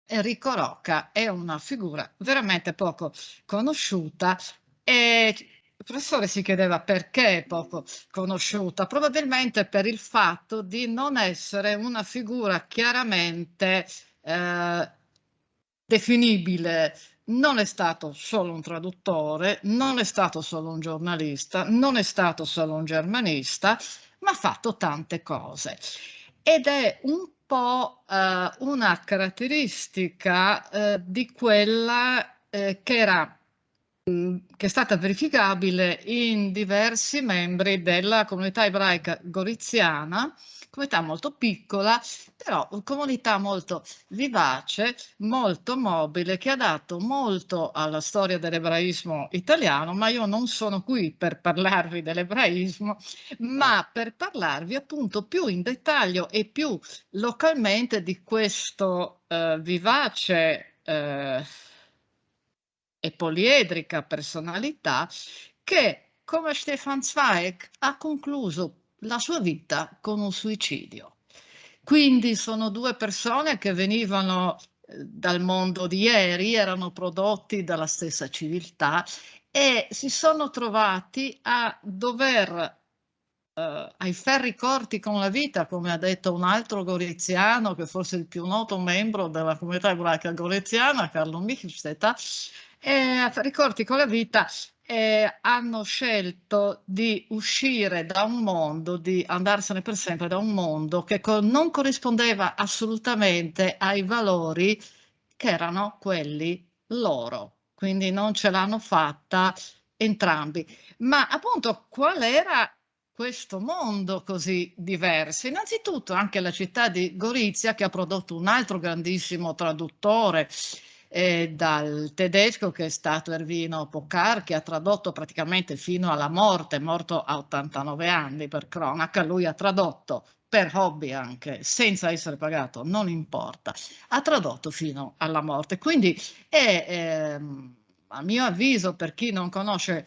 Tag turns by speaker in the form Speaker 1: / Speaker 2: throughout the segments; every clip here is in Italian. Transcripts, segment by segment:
Speaker 1: Enrico Rocca è una figura veramente poco conosciuta e il professore si chiedeva perché è poco conosciuta, probabilmente per il fatto di non essere una figura chiaramente eh, definibile. Non è stato solo un traduttore, non è stato solo un giornalista, non è stato solo un germanista, ma ha fatto tante cose. Ed è un po' una caratteristica di quella che è stata verificabile in diversi membri della comunità ebraica goriziana, comunità molto piccola, però comunità molto vivace, molto mobile, che ha dato molto alla storia dell'ebraismo italiano, ma io non sono qui per parlarvi dell'ebraismo, ma per parlarvi appunto più in dettaglio e più localmente di questo vivace e poliedrica personalità che, come Stefan Zweig, ha concluso la sua vita con un suicidio. Quindi sono due persone che venivano dal mondo di ieri, erano prodotti dalla stessa civiltà e si sono trovati a dover ai ferri corti con la vita, come ha detto un altro goriziano, che forse è il più noto membro della comunità ebraica goriziana, Carlo Michelstedt, a ferri corti con la vita hanno scelto di uscire da un mondo, di andarsene per sempre da un mondo che non corrispondeva assolutamente ai valori che erano quelli loro. Quindi non ce l'hanno fatta entrambi. Ma appunto, qual era questo mondo così diverso? Innanzitutto anche la città di Gorizia, che ha prodotto un altro grandissimo traduttore dal tedesco, che è stato Ervino Pocar, che ha tradotto praticamente fino alla morte, morto a 89 anni per cronaca. Lui ha tradotto per hobby anche, senza essere pagato, non importa, ha tradotto fino alla morte. Quindi è, a mio avviso, per chi non conosce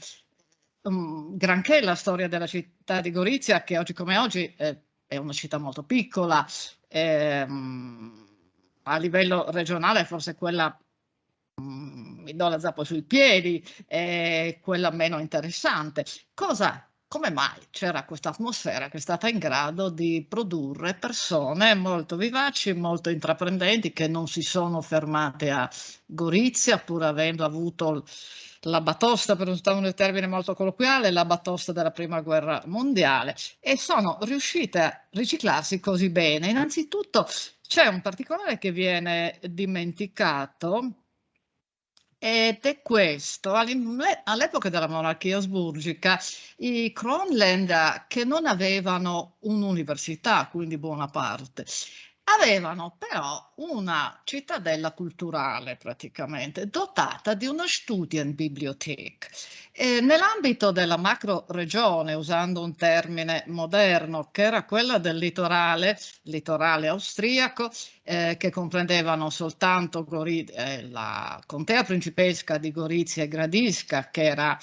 Speaker 1: granché la storia della città di Gorizia, che oggi come oggi è una città molto piccola, a livello regionale forse quella mi do la zappa sui piedi, è quella meno interessante. Come mai c'era questa atmosfera che è stata in grado di produrre persone molto vivaci, molto intraprendenti, che non si sono fermate a Gorizia, pur avendo avuto la batosta, per usare un termine molto colloquiale, la batosta della prima guerra mondiale, e sono riuscite a riciclarsi così bene? Innanzitutto c'è un particolare che viene dimenticato ed è questo: all'epoca della monarchia asburgica, i Kronländer, che non avevano un'università, quindi buona parte, avevano però una cittadella culturale praticamente, dotata di una Studienbibliothek. Nell'ambito della macro regione, usando un termine moderno, che era quella del litorale austriaco, che comprendeva non soltanto la contea principesca di Gorizia e Gradisca, che era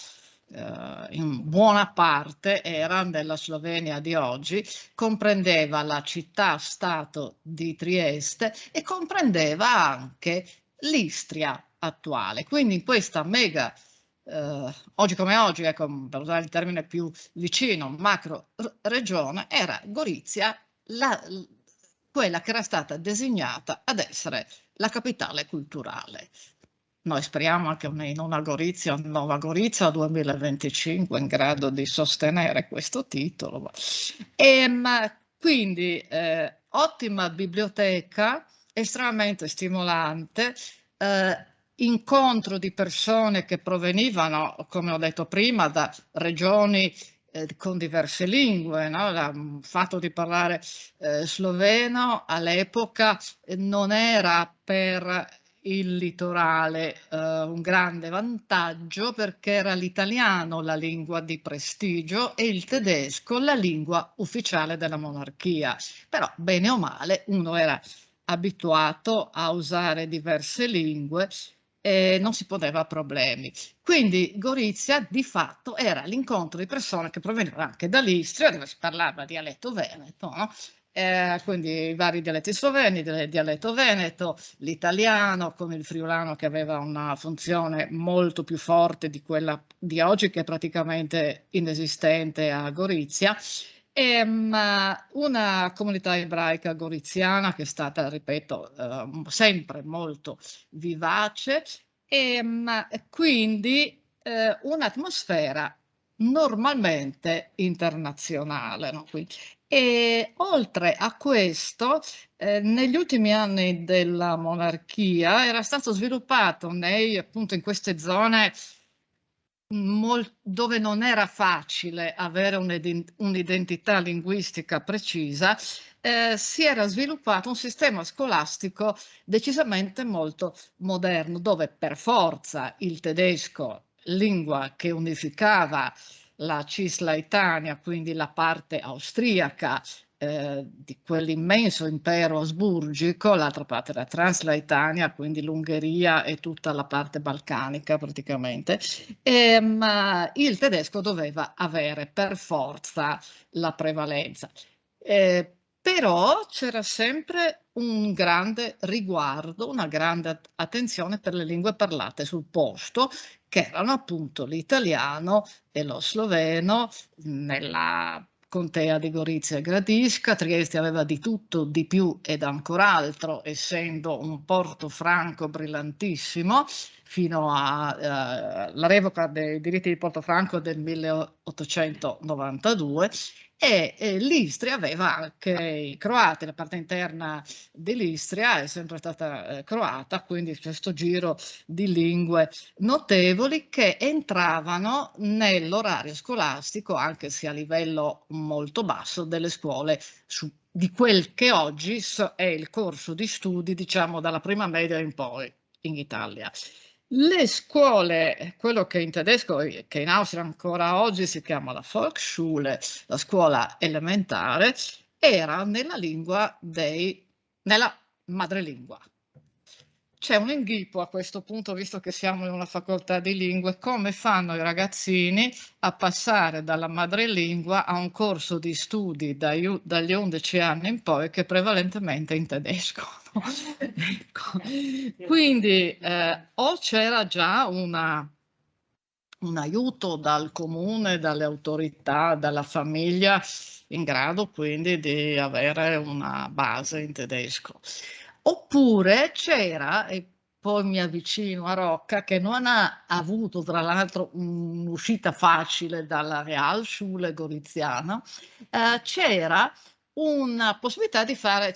Speaker 1: in buona parte era nella Slovenia di oggi, comprendeva la città-stato di Trieste e comprendeva anche l'Istria attuale. Quindi in questa mega oggi come oggi, ecco, per usare il termine più vicino, macro regione, era Gorizia quella che era stata designata ad essere la capitale culturale. Noi speriamo anche in una Gorizia, nuova Gorizia 2025 in grado di sostenere questo titolo. Quindi ottima biblioteca, estremamente stimolante, incontro di persone che provenivano, come ho detto prima, da regioni con diverse lingue, no? Il fatto di parlare sloveno all'epoca non era per il litorale un grande vantaggio, perché era l'italiano la lingua di prestigio e il tedesco la lingua ufficiale della monarchia. Però bene o male uno era abituato a usare diverse lingue e non si poneva problemi. Quindi Gorizia di fatto era l'incontro di persone che provenivano anche dall'Istria, dove si parlava dialetto veneto, no? quindi i vari dialetti sloveni, il dialetto veneto, l'italiano con il friulano che aveva una funzione molto più forte di quella di oggi, che è praticamente inesistente a Gorizia. Una comunità ebraica goriziana che è stata, ripeto, sempre molto vivace, quindi un'atmosfera normalmente internazionale, no? E oltre a questo, negli ultimi anni della monarchia era stato sviluppato appunto in queste zone dove non era facile avere un'identità linguistica precisa, si era sviluppato un sistema scolastico decisamente molto moderno, dove per forza il tedesco, lingua che unificava la Cisleitania, quindi la parte austriaca di quell'immenso impero asburgico, l'altra parte era Transleitania, quindi l'Ungheria e tutta la parte balcanica praticamente, ma il tedesco doveva avere per forza la prevalenza. Però c'era sempre un grande riguardo, una grande attenzione per le lingue parlate sul posto, che erano appunto l'italiano e lo sloveno. Nella contea di Gorizia e Gradisca, Trieste aveva di tutto, di più ed ancora altro, essendo un porto franco brillantissimo, fino alla revoca dei diritti di Portofranco del 1892, e l'Istria aveva anche i croati, la parte interna dell'Istria è sempre stata croata, quindi questo giro di lingue notevoli che entravano nell'orario scolastico, anche se a livello molto basso, delle scuole di quel che oggi è il corso di studi, diciamo, dalla prima media in poi in Italia. Le scuole, quello che in tedesco, che in Austria ancora oggi si chiama la Volksschule, la scuola elementare, era nella madrelingua. C'è un inghippo a questo punto, visto che siamo in una facoltà di lingue: come fanno i ragazzini a passare dalla madrelingua a un corso di studi dagli 11 anni in poi che è prevalentemente in tedesco? Ecco. Quindi o c'era già un aiuto dal comune, dalle autorità, dalla famiglia, in grado quindi di avere una base in tedesco. Oppure c'era, e poi mi avvicino a Rocca, che non ha avuto tra l'altro un'uscita facile dalla Realschule goriziana, c'era la possibilità di fare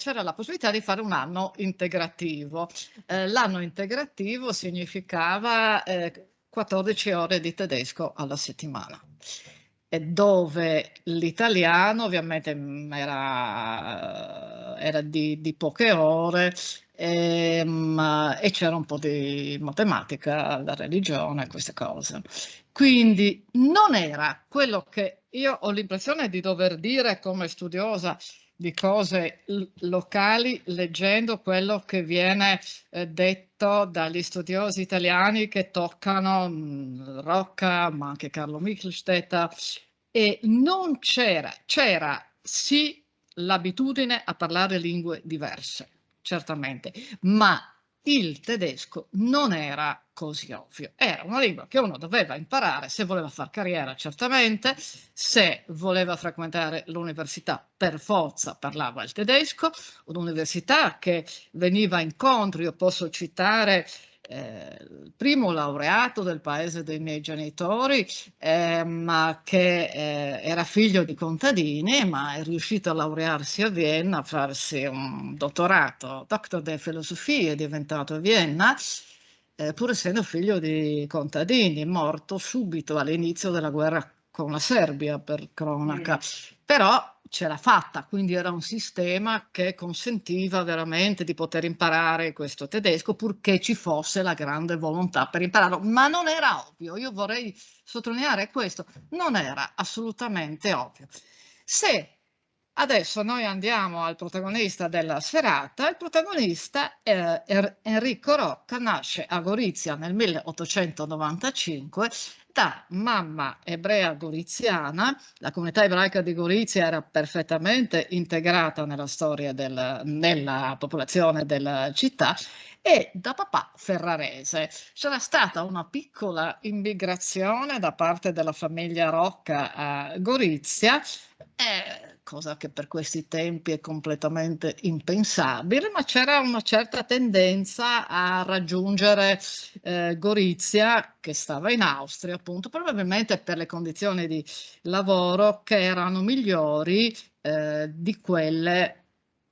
Speaker 1: un anno integrativo. L'anno integrativo significava 14 ore di tedesco alla settimana, e dove l'italiano ovviamente era di poche ore, e c'era un po' di matematica, la religione, queste cose. Quindi non era quello che io ho l'impressione di dover dire come studiosa di cose locali, leggendo quello che viene detto dagli studiosi italiani che toccano Rocca, ma anche Carlo Michelstädter, e non c'era sì l'abitudine a parlare lingue diverse, certamente, ma il tedesco non era così ovvio. Era una lingua che uno doveva imparare se voleva fare carriera, certamente, se voleva frequentare l'università, per forza parlava il tedesco, un'università che veniva incontro. Io posso citare il primo laureato del paese dei miei genitori, ma che era figlio di contadini, ma è riuscito a laurearsi a Vienna, a farsi un dottorato, Doctor de Filosofia, è diventato a Vienna, pur essendo figlio di contadini, morto subito all'inizio della guerra con la Serbia, per cronaca. Però ce l'ha fatta, quindi era un sistema che consentiva veramente di poter imparare questo tedesco, purché ci fosse la grande volontà per impararlo, ma non era ovvio. Io vorrei sottolineare questo: non era assolutamente ovvio. Se adesso noi andiamo al protagonista della serata, il protagonista Enrico Rocca nasce a Gorizia nel 1895 città mamma ebrea goriziana, la comunità ebraica di Gorizia era perfettamente integrata nella storia nella popolazione della città, e da papà ferrarese. C'era stata una piccola immigrazione da parte della famiglia Rocca a Gorizia, cosa che per questi tempi è completamente impensabile, ma c'era una certa tendenza a raggiungere Gorizia, che stava in Austria, appunto, probabilmente per le condizioni di lavoro che erano migliori di quelle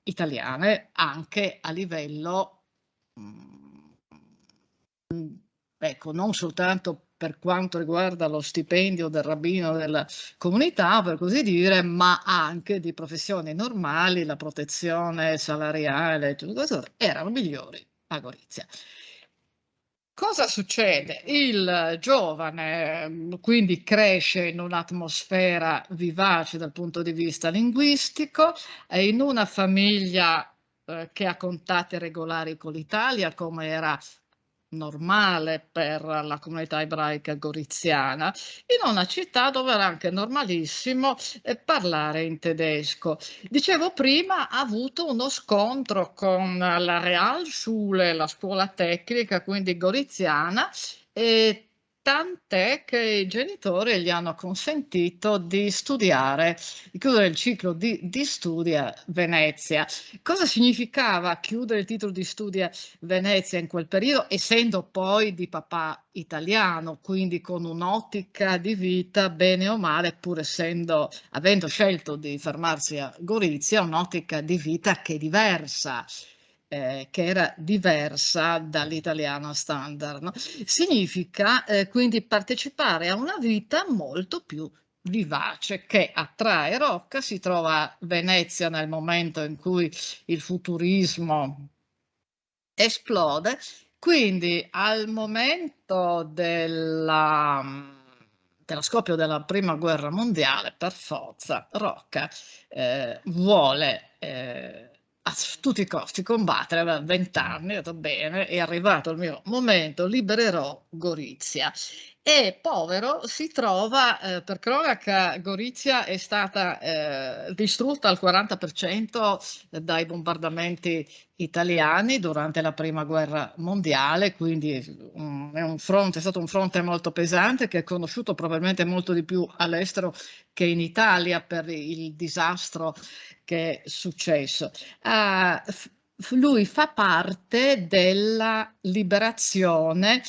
Speaker 1: italiane, anche a livello, ecco, non soltanto per quanto riguarda lo stipendio del rabbino della comunità, per così dire, ma anche di professioni normali, la protezione salariale, tutto questo, erano migliori a Gorizia. Cosa succede? Il giovane quindi cresce in un'atmosfera vivace dal punto di vista linguistico, in una famiglia che ha contatti regolari con l'Italia, come era normale per la comunità ebraica goriziana, in una città dove era anche normalissimo parlare in tedesco. Dicevo prima, ha avuto uno scontro con la Realschule, la scuola tecnica, quindi goriziana, e tant'è che i genitori gli hanno consentito di studiare, di chiudere il ciclo di studi a Venezia. Cosa significava chiudere il titolo di studi a Venezia in quel periodo, essendo poi di papà italiano, quindi con un'ottica di vita, bene o male, pur avendo scelto di fermarsi a Gorizia, un'ottica di vita che è diversa, che era diversa dall'italiano standard, no? Significa quindi partecipare a una vita molto più vivace, che attrae Rocca. Si trova a Venezia nel momento in cui il futurismo esplode, quindi al momento dello scoppio della prima guerra mondiale, per forza, Rocca vuole a tutti i costi combattere. Aveva 20 anni, ha detto bene, è arrivato il mio momento, libererò Gorizia. E povero si trova, per cronaca, Gorizia è stata distrutta al 40% dai bombardamenti italiani durante la prima guerra mondiale, quindi è stato un fronte molto pesante, che è conosciuto probabilmente molto di più all'estero che in Italia per il disastro che è successo. Lui fa parte della liberazione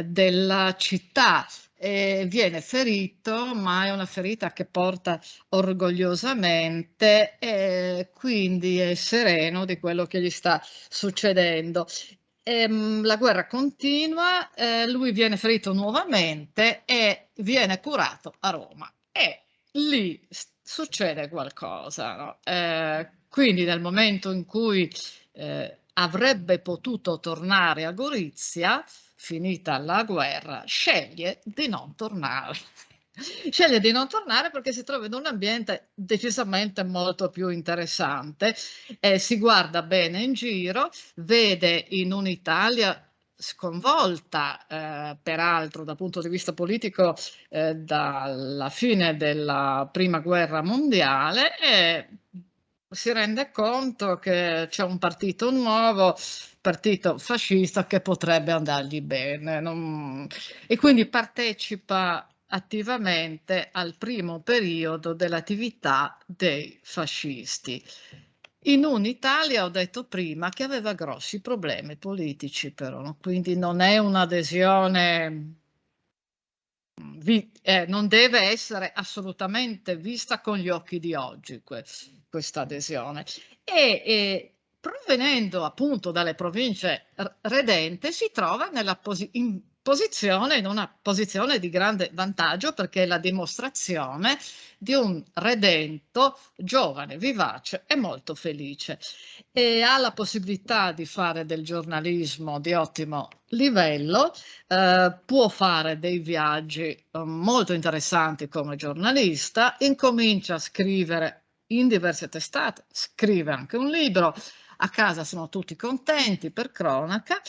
Speaker 1: della città. Viene ferito, ma è una ferita che porta orgogliosamente, e quindi è sereno di quello che gli sta succedendo. La guerra continua, lui viene ferito nuovamente e viene curato a Roma, e lì succede qualcosa, no? Quindi nel momento in cui avrebbe potuto tornare a Gorizia, finita la guerra, sceglie di non tornare. Sceglie di non tornare perché si trova in un ambiente decisamente molto più interessante, si guarda bene in giro, vede in un'Italia sconvolta, peraltro dal punto di vista politico, dalla fine della prima guerra mondiale, e si rende conto che c'è un partito nuovo, partito fascista, che potrebbe andargli bene. E quindi partecipa attivamente al primo periodo dell'attività dei fascisti. In un'Italia, ho detto prima, che aveva grossi problemi politici, però, no? Quindi non è un'adesione, non deve essere assolutamente vista con gli occhi di oggi questa adesione. E provenendo appunto dalle province redente, si trova in una posizione di grande vantaggio, perché è la dimostrazione di un redento giovane, vivace e molto felice, e ha la possibilità di fare del giornalismo di ottimo livello. Può fare dei viaggi molto interessanti come giornalista, incomincia a scrivere in diverse testate, scrive anche un libro, a casa sono tutti contenti per cronaca,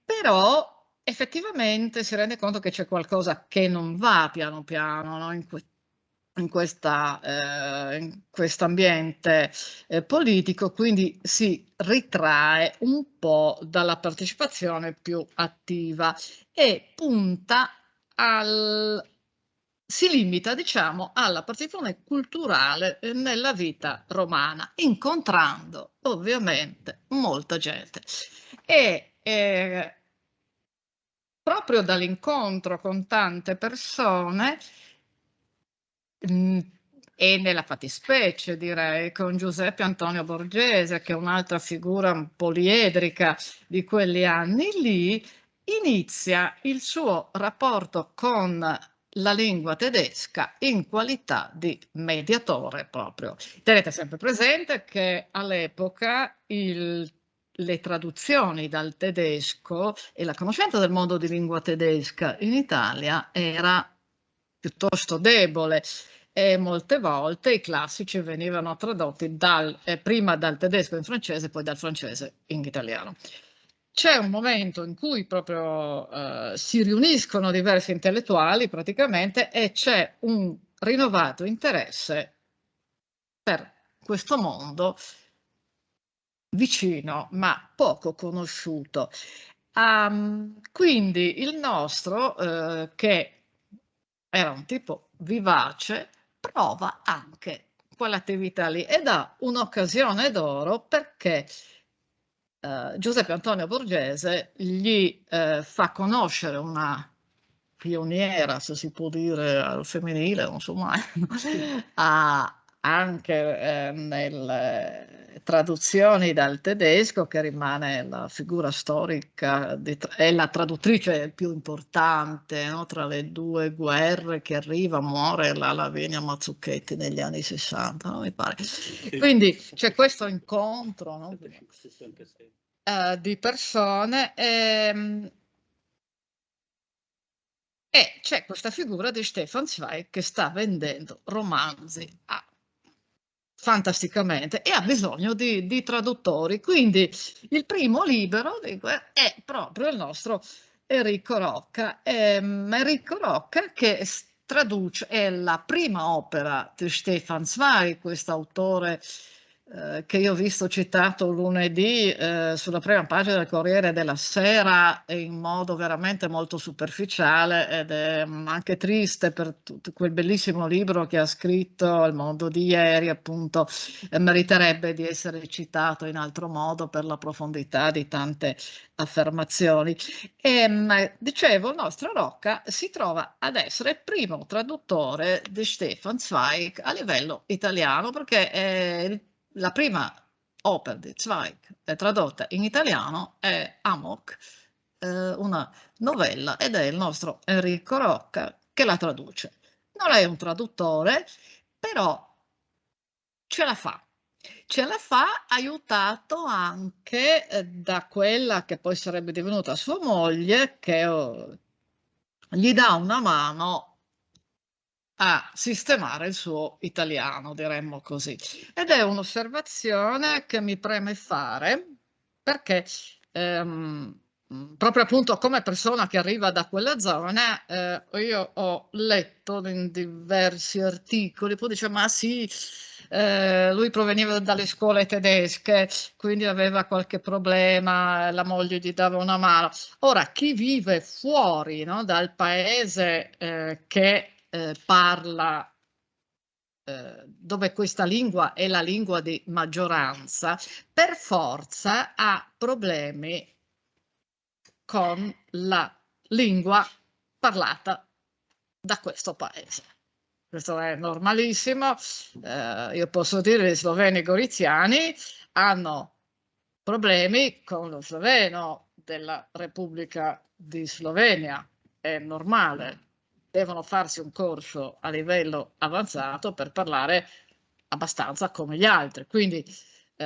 Speaker 1: però effettivamente si rende conto che c'è qualcosa che non va piano piano, no, in quest'ambiente politico, quindi si ritrae un po' dalla partecipazione più attiva e punta si limita, diciamo, alla partecipazione culturale nella vita romana, incontrando ovviamente molta gente. E proprio dall'incontro con tante persone, e nella fattispecie direi con Giuseppe Antonio Borgese, che è un'altra figura poliedrica di quegli anni lì, inizia il suo rapporto con la lingua tedesca in qualità di mediatore proprio. Tenete sempre presente che all'epoca le traduzioni dal tedesco e la conoscenza del mondo di lingua tedesca in Italia era piuttosto debole e molte volte i classici venivano tradotti prima dal tedesco in francese, poi dal francese in italiano. C'è un momento in cui proprio si riuniscono diversi intellettuali praticamente e c'è un rinnovato interesse per questo mondo vicino ma poco conosciuto. Quindi il nostro, che era un tipo vivace, prova anche quell'attività lì ed ha un'occasione d'oro perché Giuseppe Antonio Borgese gli fa conoscere una pioniera, se si può dire al femminile, insomma, anche nelle traduzioni dal tedesco, che rimane la figura storica, è la traduttrice più importante, no? Tra le due guerre che arriva, muore la Lavinia Mazzucchetti negli anni 60, no? Mi pare. Quindi c'è questo incontro, no? Di persone. E c'è questa figura di Stefan Zweig che sta vendendo romanzi fantasticamente e ha bisogno di traduttori. Quindi il primo libro è proprio il nostro Enrico Rocca. Enrico Rocca che traduce, è la prima opera di Stefan Zweig, questo autore che io ho visto citato lunedì sulla prima pagina del Corriere della Sera in modo veramente molto superficiale ed è anche triste per tutto quel bellissimo libro che ha scritto Il mondo di ieri, appunto, meriterebbe di essere citato in altro modo per la profondità di tante affermazioni. Dicevo, il nostro Rocca si trova ad essere il primo traduttore di Stefan Zweig a livello italiano perché è la prima opera di Zweig tradotta in italiano è Amok, una novella, ed è il nostro Enrico Rocca che la traduce. Non è un traduttore, però ce la fa. Ce la fa aiutato anche da quella che poi sarebbe divenuta sua moglie, che gli dà una mano a sistemare il suo italiano, diremmo così. Ed è un'osservazione che mi preme fare perché proprio appunto come persona che arriva da quella zona, io ho letto in diversi articoli, poi dice ma sì, lui proveniva dalle scuole tedesche, quindi aveva qualche problema, la moglie gli dava una mano. Ora, chi vive fuori, no, dal paese che parla, dove questa lingua è la lingua di maggioranza, per forza ha problemi con la lingua parlata da questo paese. Questo è normalissimo. Io posso dire che gli sloveni goriziani hanno problemi con lo sloveno della Repubblica di Slovenia. È normale, devono farsi un corso a livello avanzato per parlare abbastanza come gli altri. Quindi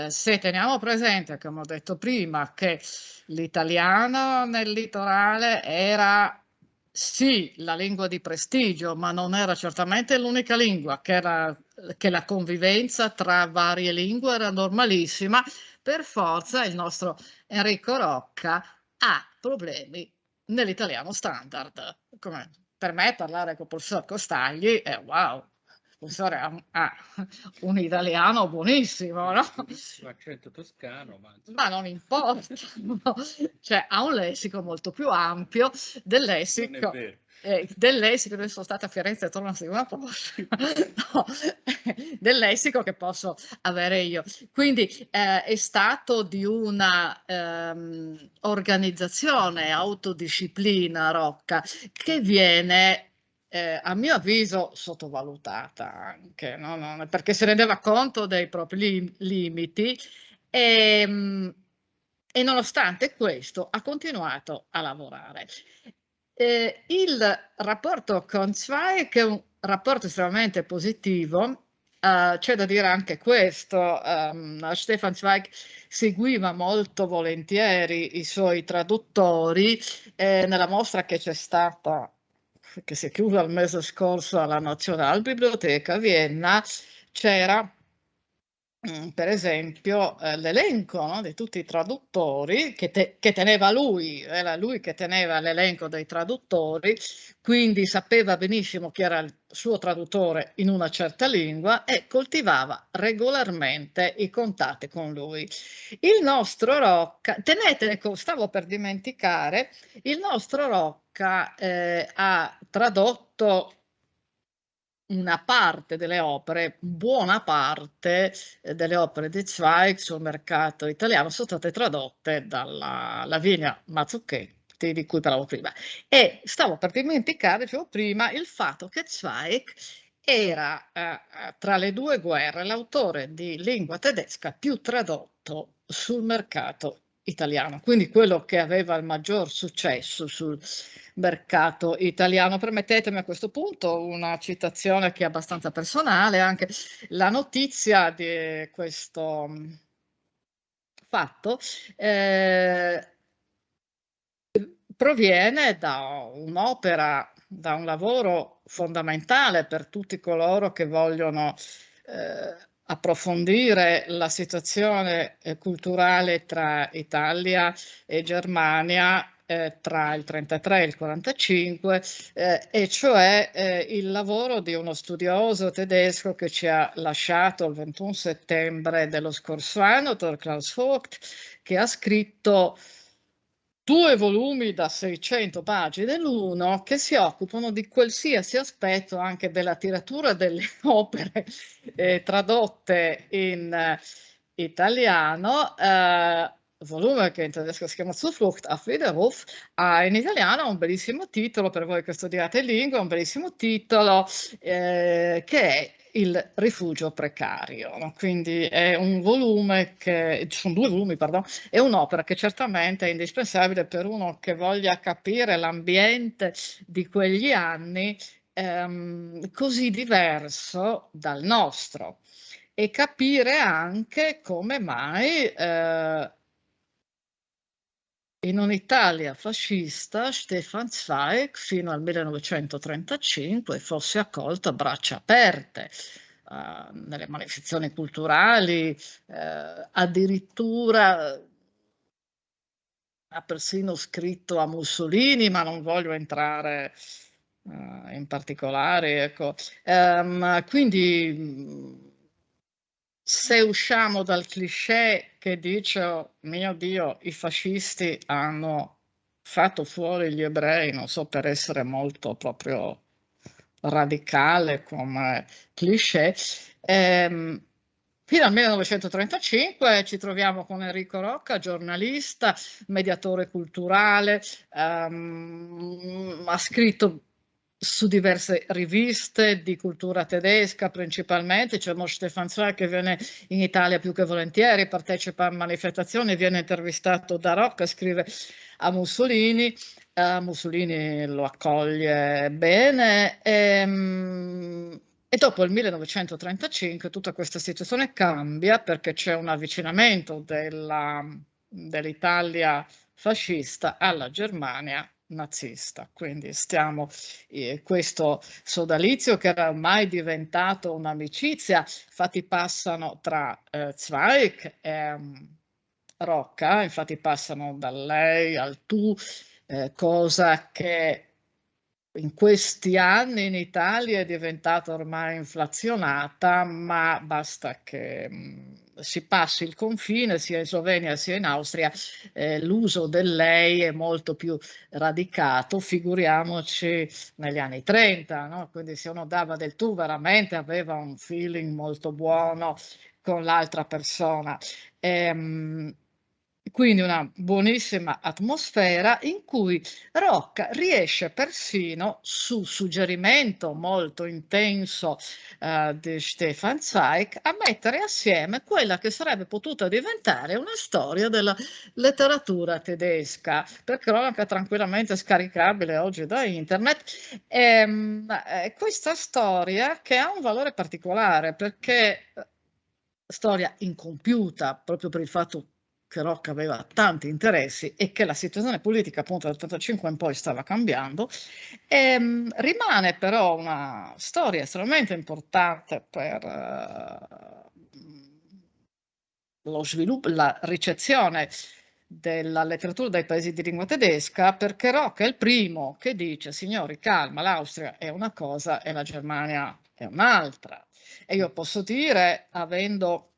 Speaker 1: se teniamo presente, come ho detto prima, che l'italiano nel litorale era sì la lingua di prestigio, ma non era certamente l'unica lingua, che la convivenza tra varie lingue era normalissima, per forza il nostro Enrico Rocca ha problemi nell'italiano standard. Come per me parlare col professor Costagli è wow, il professore ha un italiano buonissimo, no?
Speaker 2: Un accento toscano,
Speaker 1: Ma non importa, no? Cioè ha un lessico molto più ampio del
Speaker 2: non è
Speaker 1: lessico
Speaker 2: vero.
Speaker 1: del lessico, io sono stata a Firenze e torno la settimana prossima, no, del lessico che posso avere io. Quindi è stato di una organizzazione, autodisciplina Rocca, che viene a mio avviso sottovalutata anche, no? Perché si rendeva conto dei propri limiti e nonostante questo ha continuato a lavorare. Il rapporto con Zweig è un rapporto estremamente positivo. C'è da dire anche questo, Stefan Zweig seguiva molto volentieri i suoi traduttori. Nella mostra che c'è stata, che si è chiusa il mese scorso alla Nationalbibliothek a Vienna, c'era per esempio l'elenco, no, di tutti i traduttori che teneva lui, era lui che teneva l'elenco dei traduttori, quindi sapeva benissimo chi era il suo traduttore in una certa lingua e coltivava regolarmente i contatti con lui. Il nostro Rocca, tenete, stavo per dimenticare, il nostro Rocca ha tradotto una parte delle opere, buona parte delle opere di Zweig sul mercato italiano sono state tradotte dalla Lavinia Mazzucchetti, di cui parlavo prima. E stavo per dimenticare, dicevo prima, il fatto che Zweig era tra le due guerre l'autore di lingua tedesca più tradotto sul mercato italiano, quindi quello che aveva il maggior successo sul mercato italiano. Permettetemi a questo punto una citazione che è abbastanza personale, anche la notizia di questo fatto proviene da un'opera, da un lavoro fondamentale per tutti coloro che vogliono approfondire la situazione culturale tra Italia e Germania tra il 33 e il 45, e cioè il lavoro di uno studioso tedesco che ci ha lasciato il 21 settembre dello scorso anno, dottor Klaus Vogt, che ha scritto 2 volumi da 600 pagine l'uno che si occupano di qualsiasi aspetto anche della tiratura delle opere tradotte in italiano, volume che in tedesco si chiama Zuflucht auf Widerruf, ha in italiano un bellissimo titolo, per voi che studiate lingua, un bellissimo titolo che è Il rifugio precario, no? Quindi è un volume che, sono 2 volumi, pardon, è un'opera che certamente è indispensabile per uno che voglia capire l'ambiente di quegli anni così diverso dal nostro e capire anche come mai in un'Italia fascista Stefan Zweig fino al 1935 fosse accolto a braccia aperte nelle manifestazioni culturali, addirittura ha persino scritto a Mussolini, ma non voglio entrare in particolari, ecco. Quindi se usciamo dal cliché che dice, oh mio Dio, i fascisti hanno fatto fuori gli ebrei, non so, per essere molto proprio radicale come cliché, fino al 1935 ci troviamo con Enrico Rocca, giornalista, mediatore culturale, ha scritto su diverse riviste di cultura tedesca principalmente, c'è Stefan Zweig che viene in Italia più che volentieri, partecipa a manifestazioni, viene intervistato da Rocca, scrive a Mussolini, Mussolini lo accoglie bene e dopo il 1935 tutta questa situazione cambia perché c'è un avvicinamento dell'Italia fascista alla Germania nazista. Quindi stiamo questo sodalizio che era ormai diventato un'amicizia, infatti passano tra Zweig e Rocca, infatti passano dal lei al tu, cosa che in questi anni in Italia è diventata ormai inflazionata, ma basta che si passi il confine sia in Slovenia sia in Austria, l'uso del lei è molto più radicato, figuriamoci negli anni 30, no? Quindi se uno dava del tu veramente aveva un feeling molto buono con l'altra persona. Quindi una buonissima atmosfera in cui Rocca riesce persino, su suggerimento molto intenso di Stefan Zweig, a mettere assieme quella che sarebbe potuta diventare una storia della letteratura tedesca, per cronaca tranquillamente scaricabile oggi da internet. Questa storia che ha un valore particolare perché storia incompiuta proprio per il fatto che Rocca aveva tanti interessi e che la situazione politica appunto dal 1985 in poi stava cambiando, rimane però una storia estremamente importante per lo sviluppo, la ricezione della letteratura dai paesi di lingua tedesca, perché Rocca è il primo che dice, signori, calma, l'Austria è una cosa e la Germania è un'altra. E io posso dire, avendo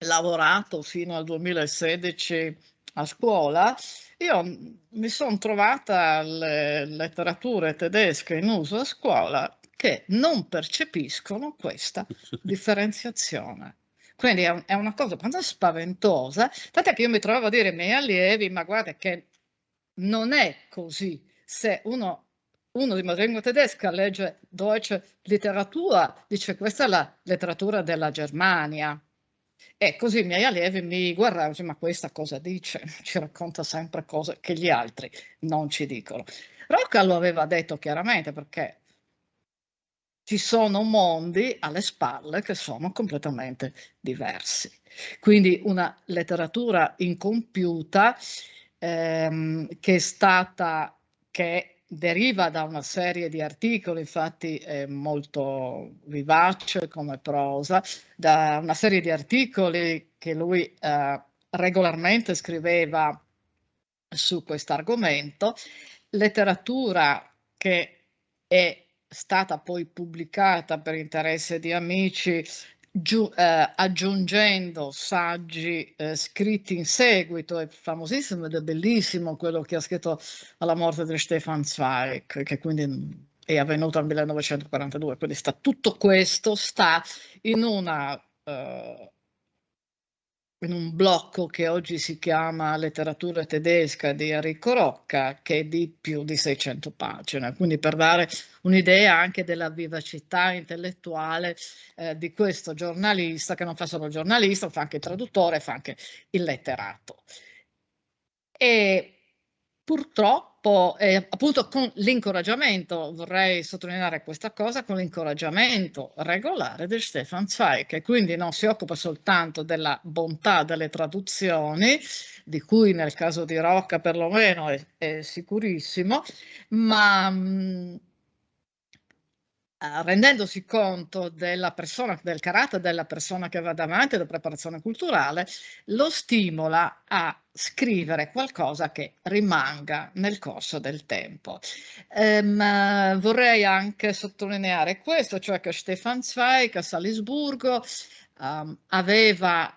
Speaker 1: lavorato fino al 2016 a scuola, io mi sono trovata le letterature tedesche in uso a scuola che non percepiscono questa differenziazione. Quindi è una cosa abbastanza spaventosa, tant'è che io mi trovo a dire ai miei allievi, ma guarda che non è così. Se uno di madrelingua tedesca legge Deutsche Literatur, dice questa è la letteratura della Germania. E così i miei allievi mi guardavano, ma questa cosa dice? Ci racconta sempre cose che gli altri non ci dicono. Rocca lo aveva detto chiaramente perché ci sono mondi alle spalle che sono completamente diversi. Quindi una letteratura incompiuta che è stata, che deriva da una serie di articoli, infatti è molto vivace come prosa, da una serie di articoli che lui regolarmente scriveva su questo argomento, letteratura che è stata poi pubblicata per interesse di amici, aggiungendo saggi scritti in seguito. È famosissimo ed è bellissimo quello che ha scritto alla morte di Stefan Zweig, che quindi è avvenuto nel 1942. Quindi tutto questo sta in una in un blocco che oggi si chiama Letteratura tedesca di Enrico Rocca, che è di più di 600 pagine, quindi per dare un'idea anche della vivacità intellettuale di questo giornalista, che non fa solo il giornalista, fa anche il traduttore, fa anche il letterato. E purtroppo, appunto con l'incoraggiamento, vorrei sottolineare questa cosa, con l'incoraggiamento regolare di Stefan Zweig, che quindi non si occupa soltanto della bontà delle traduzioni, di cui nel caso di Rocca perlomeno è sicurissimo, ma rendendosi conto della persona, del carattere della persona che va davanti, della preparazione culturale, lo stimola a scrivere qualcosa che rimanga nel corso del tempo. Vorrei anche sottolineare questo, cioè che Stefan Zweig a Salisburgo aveva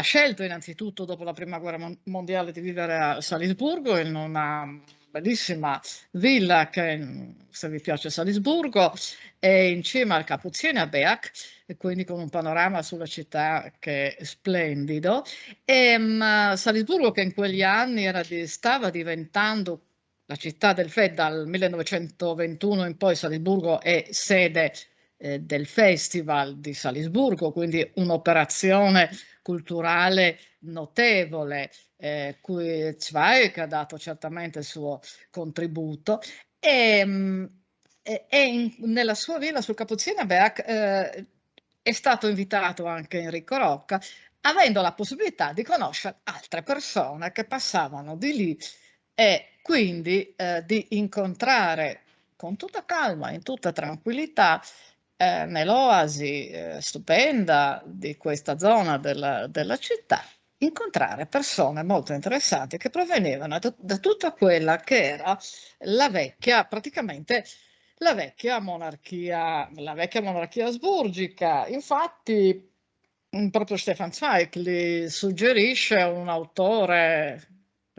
Speaker 1: scelto innanzitutto dopo la prima guerra mondiale di vivere a Salisburgo in una bellissima villa che, se vi piace Salisburgo, è in cima al Kapuzinerberg e quindi con un panorama sulla città che è splendido. Salisburgo che in quegli anni stava diventando la città del dal 1921 in poi Salisburgo è sede del Festival di Salisburgo, quindi un'operazione culturale notevole, cui Zweig ha dato certamente il suo contributo. Nella sua villa sul Kapuzinerberg è stato invitato anche Enrico Rocca, avendo la possibilità di conoscere altre persone che passavano di lì e quindi di incontrare con tutta calma, in tutta tranquillità, nell'oasi stupenda di questa zona della città, incontrare persone molto interessanti che provenivano da tutta quella che era praticamente la vecchia monarchia asburgica. Infatti, proprio Stefan Zweig li suggerisce un autore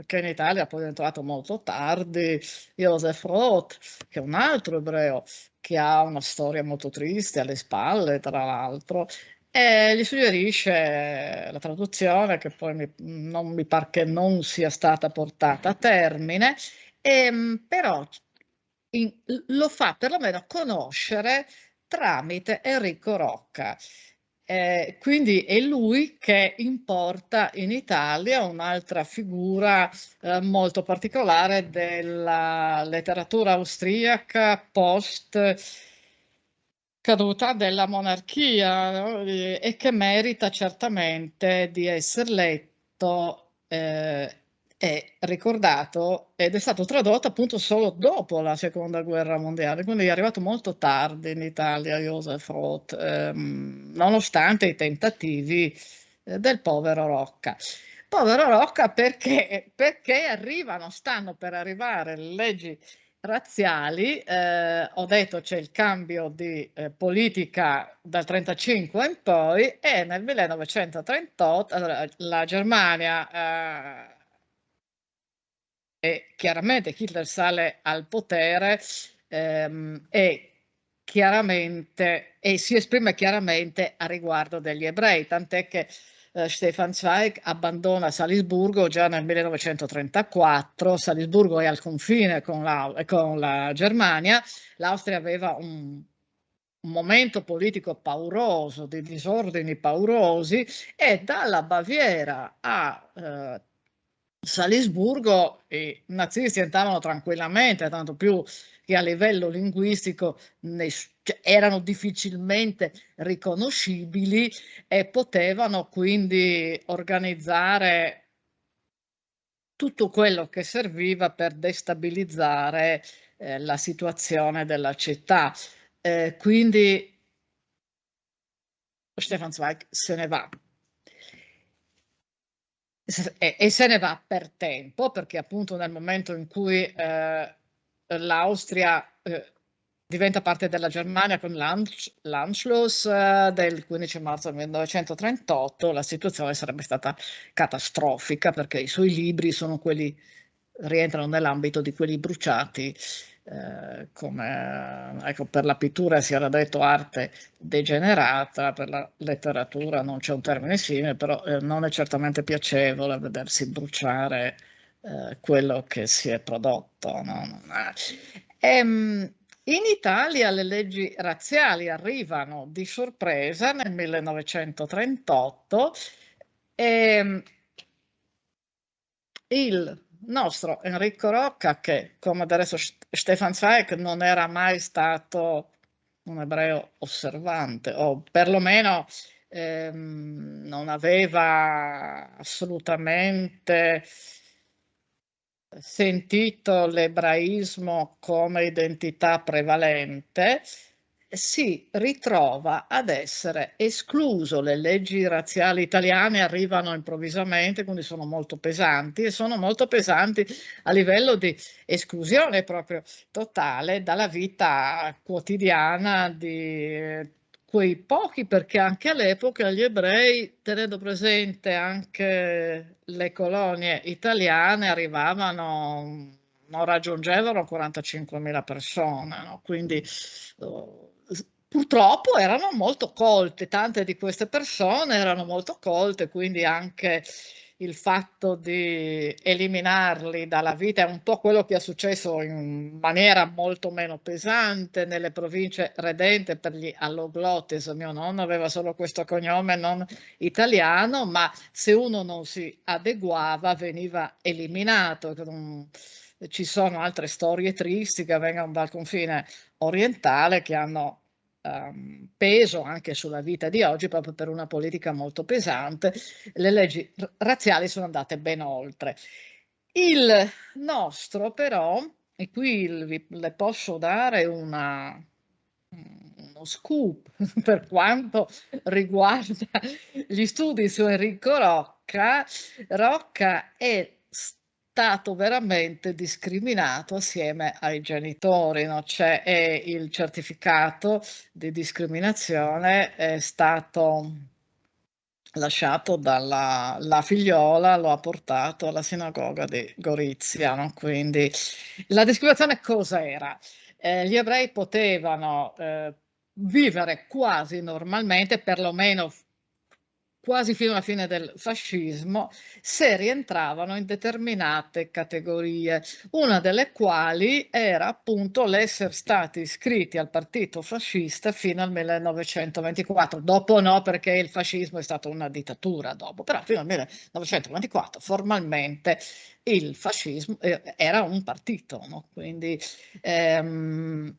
Speaker 1: che in Italia poi è entrato molto tardi, Josef Roth, che è un altro ebreo che ha una storia molto triste alle spalle, tra l'altro, e gli suggerisce la traduzione, che poi non mi pare che non sia stata portata a termine, però lo fa perlomeno conoscere tramite Enrico Rocca. Quindi è lui che importa in Italia un'altra figura molto particolare della letteratura austriaca post caduta della monarchia, no? E che merita certamente di essere letto e ricordato, ed è stato tradotto appunto solo dopo la seconda guerra mondiale, quindi è arrivato molto tardi in Italia Joseph Roth, nonostante i tentativi del povero Rocca. Povero Rocca perché stanno per arrivare le leggi razziali. Ho detto c'è il cambio di politica dal 1935 in poi, e nel 1938 allora, la Germania e chiaramente Hitler sale al potere e si esprime chiaramente a riguardo degli ebrei, tant'è che Stefan Zweig abbandona Salisburgo già nel 1934. Salisburgo è al confine con la Germania. L'Austria aveva un momento politico pauroso, di disordini paurosi, e dalla Baviera a Salisburgo i nazisti entravano tranquillamente, tanto più che a livello linguistico erano difficilmente riconoscibili e potevano quindi organizzare tutto quello che serviva per destabilizzare la situazione della città. Quindi Stefan Zweig se ne va. E se ne va per tempo, perché appunto nel momento in cui l'Austria diventa parte della Germania con l'Anschluss del 15 marzo 1938, la situazione sarebbe stata catastrofica, perché i suoi libri rientrano nell'ambito di quelli bruciati, come ecco, per la pittura si era detto arte degenerata, per la letteratura non c'è un termine simile, però non è certamente piacevole vedersi bruciare quello che si è prodotto. No? In Italia le leggi razziali arrivano di sorpresa nel 1938 e il nostro Enrico Rocca, che come adesso Stefan Zweig non era mai stato un ebreo osservante, o perlomeno non aveva assolutamente sentito l'ebraismo come identità prevalente, si ritrova ad essere escluso. Le leggi razziali italiane arrivano improvvisamente, quindi sono molto pesanti, e sono molto pesanti a livello di esclusione proprio totale dalla vita quotidiana di quei pochi, perché anche all'epoca gli ebrei, tenendo presente anche le colonie italiane, non raggiungevano 45.000 persone, no? Quindi purtroppo erano molto colte, tante di queste persone erano molto colte, quindi anche il fatto di eliminarli dalla vita è un po' quello che è successo in maniera molto meno pesante nelle province redente per gli alloglotti. Mio nonno aveva solo questo cognome non italiano, ma se uno non si adeguava veniva eliminato. Ci sono altre storie tristi che vengono dal confine orientale che hanno peso anche sulla vita di oggi, proprio per una politica molto pesante. Le leggi razziali sono andate ben oltre. Il nostro però, e qui le posso dare uno uno scoop per quanto riguarda gli studi su Enrico Rocca. Rocca è stato veramente discriminato assieme ai genitori, no? C'è il certificato di discriminazione, è stato lasciato dalla la figliola, lo ha portato alla sinagoga di Gorizia, no? Quindi la discriminazione cos'era? Gli ebrei potevano vivere quasi normalmente, perlomeno quasi fino alla fine del fascismo, se rientravano in determinate categorie, una delle quali era appunto l'essere stati iscritti al partito fascista fino al 1924. Dopo no, perché il fascismo è stata una dittatura dopo, però fino al 1924 formalmente il fascismo era un partito, no? Quindi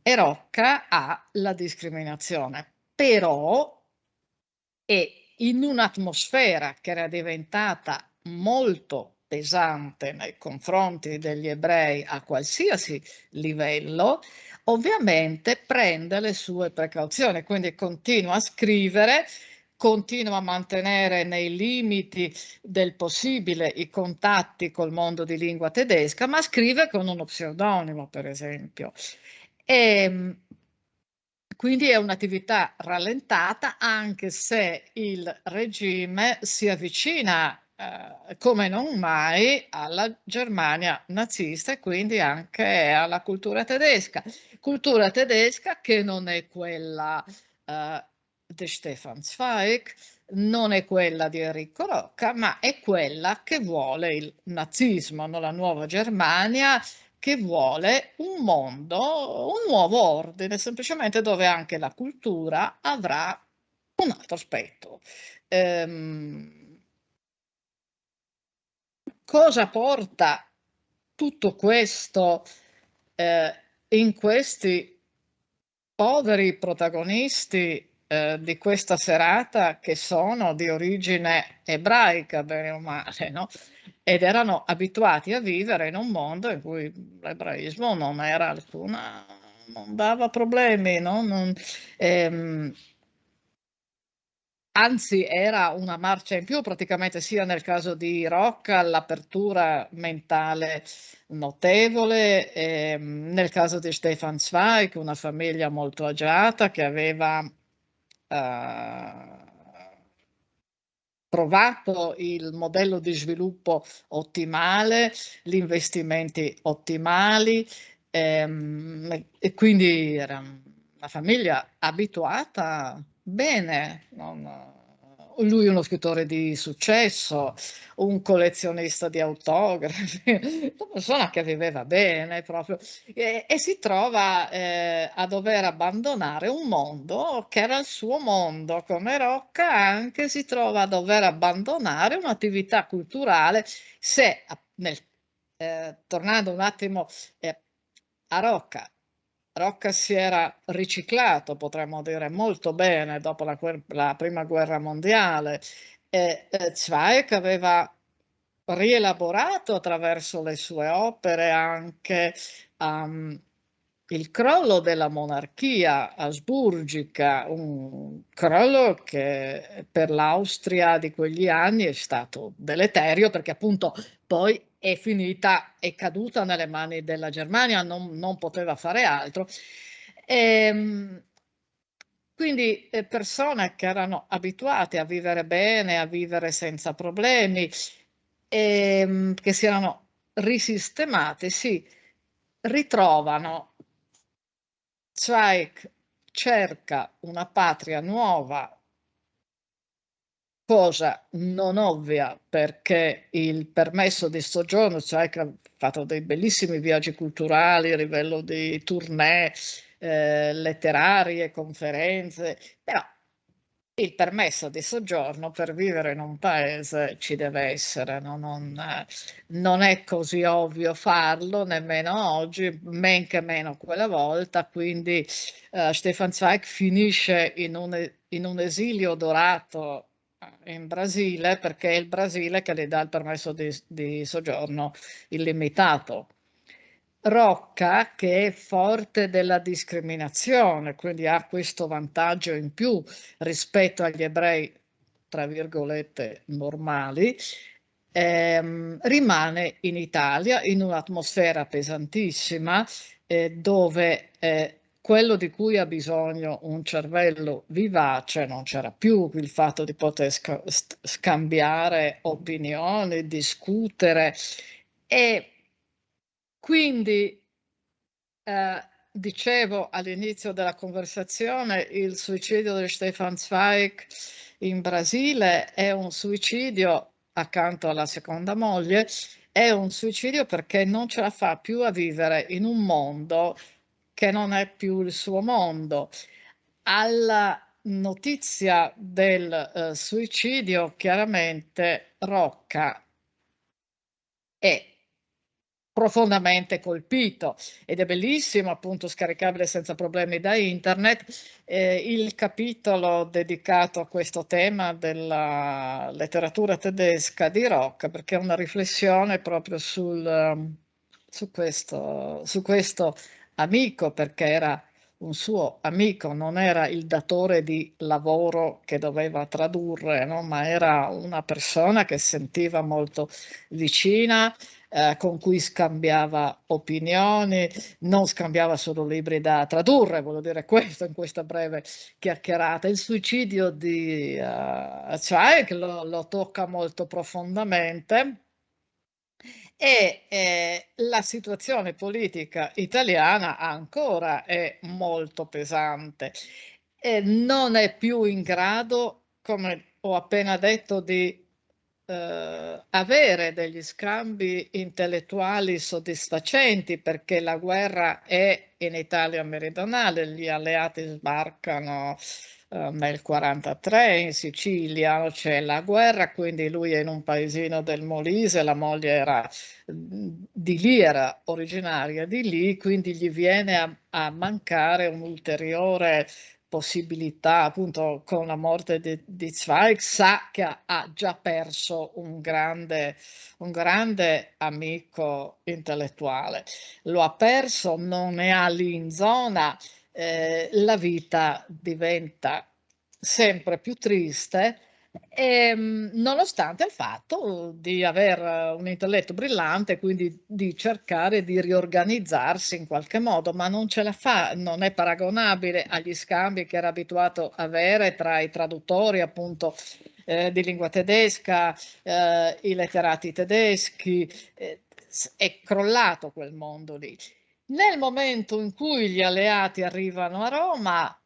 Speaker 1: Rocca ha la discriminazione, però e in un'atmosfera che era diventata molto pesante nei confronti degli ebrei a qualsiasi livello, ovviamente prende le sue precauzioni, quindi continua a scrivere, continua a mantenere nei limiti del possibile i contatti col mondo di lingua tedesca, ma scrive con uno pseudonimo, per esempio. Quindi è un'attività rallentata, anche se il regime si avvicina come non mai alla Germania nazista e quindi anche alla cultura tedesca che non è quella di Stefan Zweig, non è quella di Enrico Rocca, ma è quella che vuole il nazismo, no? La nuova Germania che vuole un mondo, un nuovo ordine, semplicemente dove anche la cultura avrà un altro aspetto. Cosa porta tutto questo in questi poveri protagonisti di questa serata che sono di origine ebraica, bene o male, no? Ed erano abituati a vivere in un mondo in cui l'ebraismo non era alcuna, non dava problemi, no? Anzi, era una marcia in più, praticamente sia nel caso di Rocca, l'apertura mentale notevole, nel caso di Stefan Zweig, una famiglia molto agiata che aveva trovato il modello di sviluppo ottimale, gli investimenti ottimali, e quindi era una famiglia abituata bene, lui uno scrittore di successo, un collezionista di autografi, una persona che viveva bene proprio e si trova a dover abbandonare un mondo che era il suo mondo, come Rocca anche si trova a dover abbandonare un'attività culturale se tornando un attimo a Rocca. Rocca si era riciclato, potremmo dire, molto bene dopo la prima guerra mondiale e Zweig aveva rielaborato attraverso le sue opere anche il crollo della monarchia asburgica, un crollo che per l'Austria di quegli anni è stato deleterio perché appunto poi è finita, è caduta nelle mani della Germania, non poteva fare altro. Quindi persone che erano abituate a vivere bene, a vivere senza problemi, che si erano risistemate, si ritrovano. Zweig cerca una patria nuova, cosa non ovvia perché il permesso di soggiorno, Zweig ha fatto dei bellissimi viaggi culturali a livello di tournée letterarie, conferenze, però il permesso di soggiorno per vivere in un paese ci deve essere, no? Non è così ovvio farlo nemmeno oggi, men che meno quella volta, quindi Stefan Zweig finisce in un esilio dorato in Brasile perché è il Brasile che gli dà il permesso di soggiorno illimitato. Rocca, che è forte della discriminazione, quindi ha questo vantaggio in più rispetto agli ebrei, tra virgolette, normali, rimane in Italia in un'atmosfera pesantissima, dove quello di cui ha bisogno un cervello vivace non c'era più, il fatto di poter scambiare opinioni, discutere. E quindi, dicevo all'inizio della conversazione, il suicidio di Stefan Zweig in Brasile è un suicidio accanto alla seconda moglie, è un suicidio perché non ce la fa più a vivere in un mondo che non è più il suo mondo. Alla notizia del suicidio, chiaramente Rocca è profondamente colpito ed è bellissimo, appunto, scaricabile senza problemi da internet, il capitolo dedicato a questo tema della letteratura tedesca di Rock, perché è una riflessione proprio su questo amico, perché era un suo amico, non era il datore di lavoro che doveva tradurre, no? Ma era una persona che sentiva molto vicina, con cui scambiava opinioni, non scambiava solo libri da tradurre, voglio dire questo in questa breve chiacchierata. Il suicidio di Zweig lo tocca molto profondamente. E la situazione politica italiana ancora è molto pesante e non è più in grado, come ho appena detto, di avere degli scambi intellettuali soddisfacenti, perché la guerra è in Italia meridionale, gli alleati sbarcano nel 43 in Sicilia, c'è la guerra, quindi lui è in un paesino del Molise, la moglie era di lì, era originaria di lì, quindi gli viene a mancare un'ulteriore possibilità, appunto, con la morte di Zweig, sa che ha già perso un grande amico intellettuale. Lo ha perso, non ne ha lì in zona, la vita diventa sempre più triste. Nonostante il fatto di aver un intelletto brillante, quindi di cercare di riorganizzarsi in qualche modo, ma non ce la fa, non è paragonabile agli scambi che era abituato a avere tra i traduttori, appunto, di lingua tedesca, i letterati tedeschi, è crollato quel mondo lì. Nel momento in cui gli alleati arrivano a Roma,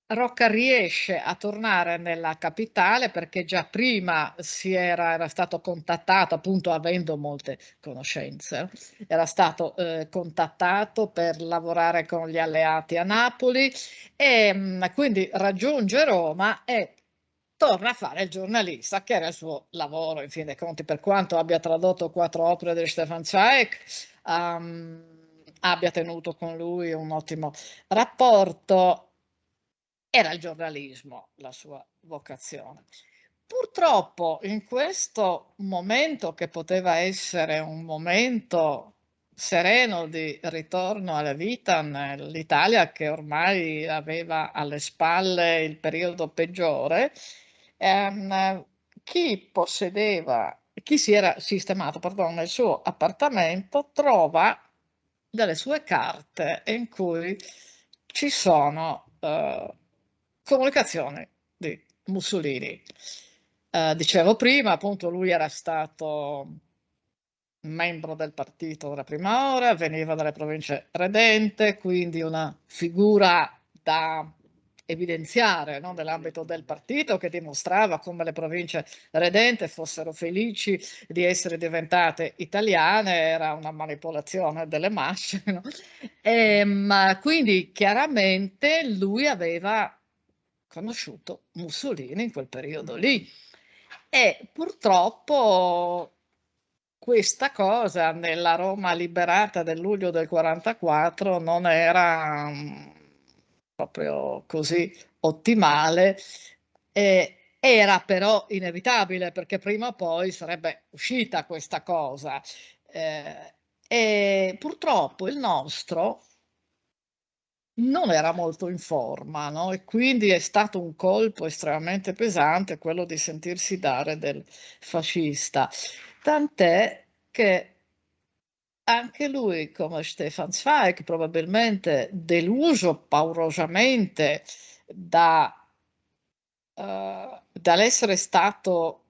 Speaker 1: Rocca riesce a tornare nella capitale perché già prima era stato contattato, appunto avendo molte conoscenze, era stato contattato per lavorare con gli alleati a Napoli e quindi raggiunge Roma e torna a fare il giornalista, che era il suo lavoro, in fin dei conti, per quanto abbia tradotto 4 opere di Stefan Zweig, abbia tenuto con lui un ottimo rapporto. Era il giornalismo la sua vocazione. Purtroppo in questo momento, che poteva essere un momento sereno di ritorno alla vita nell'Italia che ormai aveva alle spalle il periodo peggiore, chi si era sistemato, pardon, nel suo appartamento trova delle sue carte in cui ci sono comunicazioni di Mussolini. Dicevo prima, appunto, lui era stato membro del partito della prima ora, veniva dalle province redente, quindi una figura da evidenziare, no, nell'ambito del partito, che dimostrava come le province redente fossero felici di essere diventate italiane, era una manipolazione delle masse, no? Ma quindi chiaramente lui aveva conosciuto Mussolini in quel periodo lì e purtroppo questa cosa nella Roma liberata del luglio del 44 non era proprio così ottimale, era però inevitabile perché prima o poi sarebbe uscita questa cosa. E purtroppo il nostro non era molto in forma, no? E quindi è stato un colpo estremamente pesante quello di sentirsi dare del fascista. Tant'è che anche lui, come Stefan Zweig, probabilmente deluso paurosamente dall'essere stato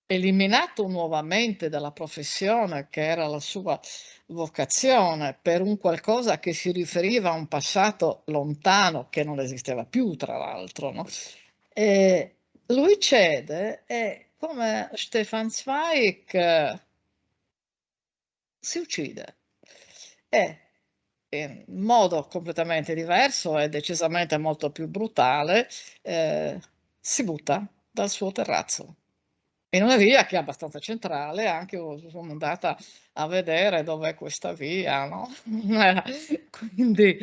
Speaker 1: eliminato nuovamente dalla professione, che era la sua vocazione, per un qualcosa che si riferiva a un passato lontano, che non esisteva più, tra l'altro, no? E lui cede e, come Stefan Zweig, si uccide. E in modo completamente diverso e decisamente molto più brutale, si butta dal suo terrazzo. In una via che è abbastanza centrale, anche io sono andata a vedere dov'è questa via, no? Quindi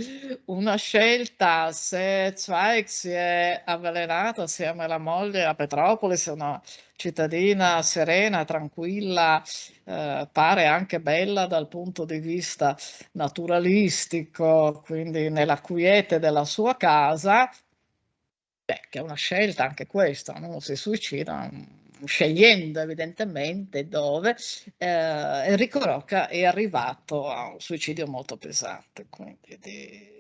Speaker 1: una scelta, se Zweig si è avvelenato assieme alla moglie a Petropolis, una cittadina serena, tranquilla, pare anche bella dal punto di vista naturalistico, quindi nella quiete della sua casa, che è una scelta anche questa, no? Si suicida scegliendo evidentemente dove, Enrico Rocca è arrivato a un suicidio molto pesante, quindi di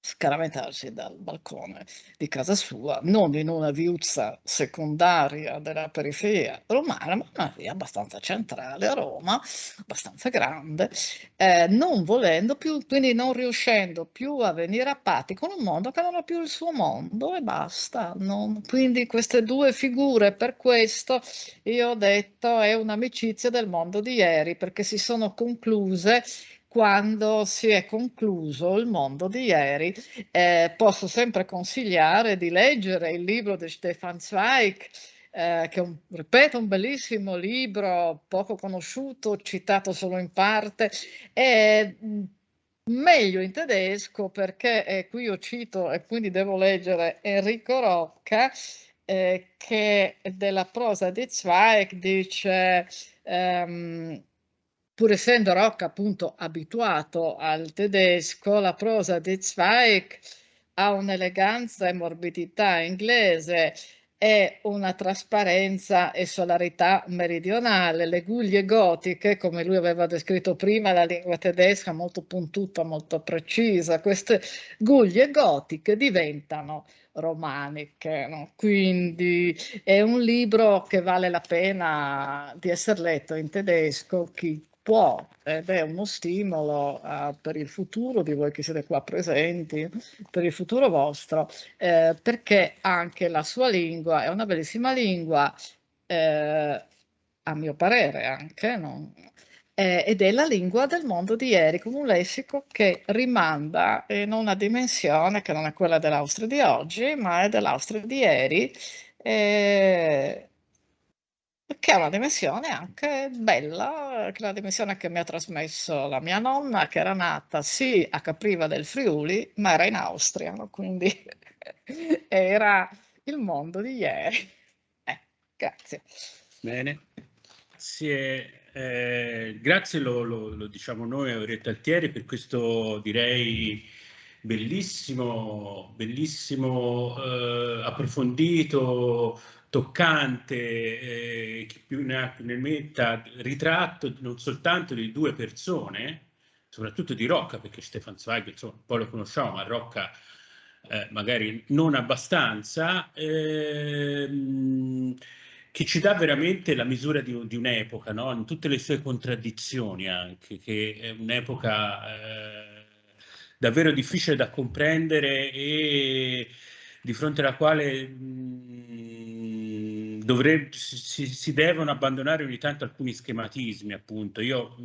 Speaker 1: scaraventarsi dal balcone di casa sua, non in una viuzza secondaria della periferia romana, ma una via abbastanza centrale a Roma, abbastanza grande, non volendo più, quindi non riuscendo più a venire a patti con un mondo che non è più il suo mondo e basta. Quindi queste due figure, per questo io ho detto, è un'amicizia del mondo di ieri, perché si sono concluse quando si è concluso il mondo di ieri. Posso sempre consigliare di leggere il libro di Stefan Zweig, che è ripeto, un bellissimo libro, poco conosciuto, citato solo in parte, e meglio in tedesco perché qui io cito e quindi devo leggere Enrico Rocca, che della prosa di Zweig dice, pur essendo Rocca appunto abituato al tedesco, la prosa di Zweig ha un'eleganza e morbidità inglese e una trasparenza e solarità meridionale. Le guglie gotiche, come lui aveva descritto prima, la lingua tedesca molto puntuta, molto precisa, queste guglie gotiche diventano romaniche, no? Quindi è un libro che vale la pena di essere letto in tedesco, chi può, ed è uno stimolo per il futuro di voi che siete qua presenti, per il futuro vostro, perché anche la sua lingua è una bellissima lingua, a mio parere anche, no? Ed è la lingua del mondo di ieri, con un lessico che rimanda in una dimensione che non è quella dell'Austria di oggi, ma è dell'Austria di ieri, che è una dimensione anche bella, che è la dimensione che mi ha trasmesso la mia nonna, che era nata sì a Capriva del Friuli, ma era in Austria, no? Quindi era il mondo di ieri. Grazie.
Speaker 2: Bene, grazie lo diciamo noi a Orietta Altieri per questo direi bellissimo, approfondito, toccante, chi più ne ha più ne metta, ritratto non soltanto di due persone, soprattutto di Rocca, perché Stefan Zweig, insomma, poi lo conosciamo, ma Rocca magari non abbastanza, che ci dà veramente la misura di un'epoca, no? In tutte le sue contraddizioni anche, che è un'epoca davvero difficile da comprendere e di fronte alla quale si devono abbandonare ogni tanto alcuni schematismi, appunto. Io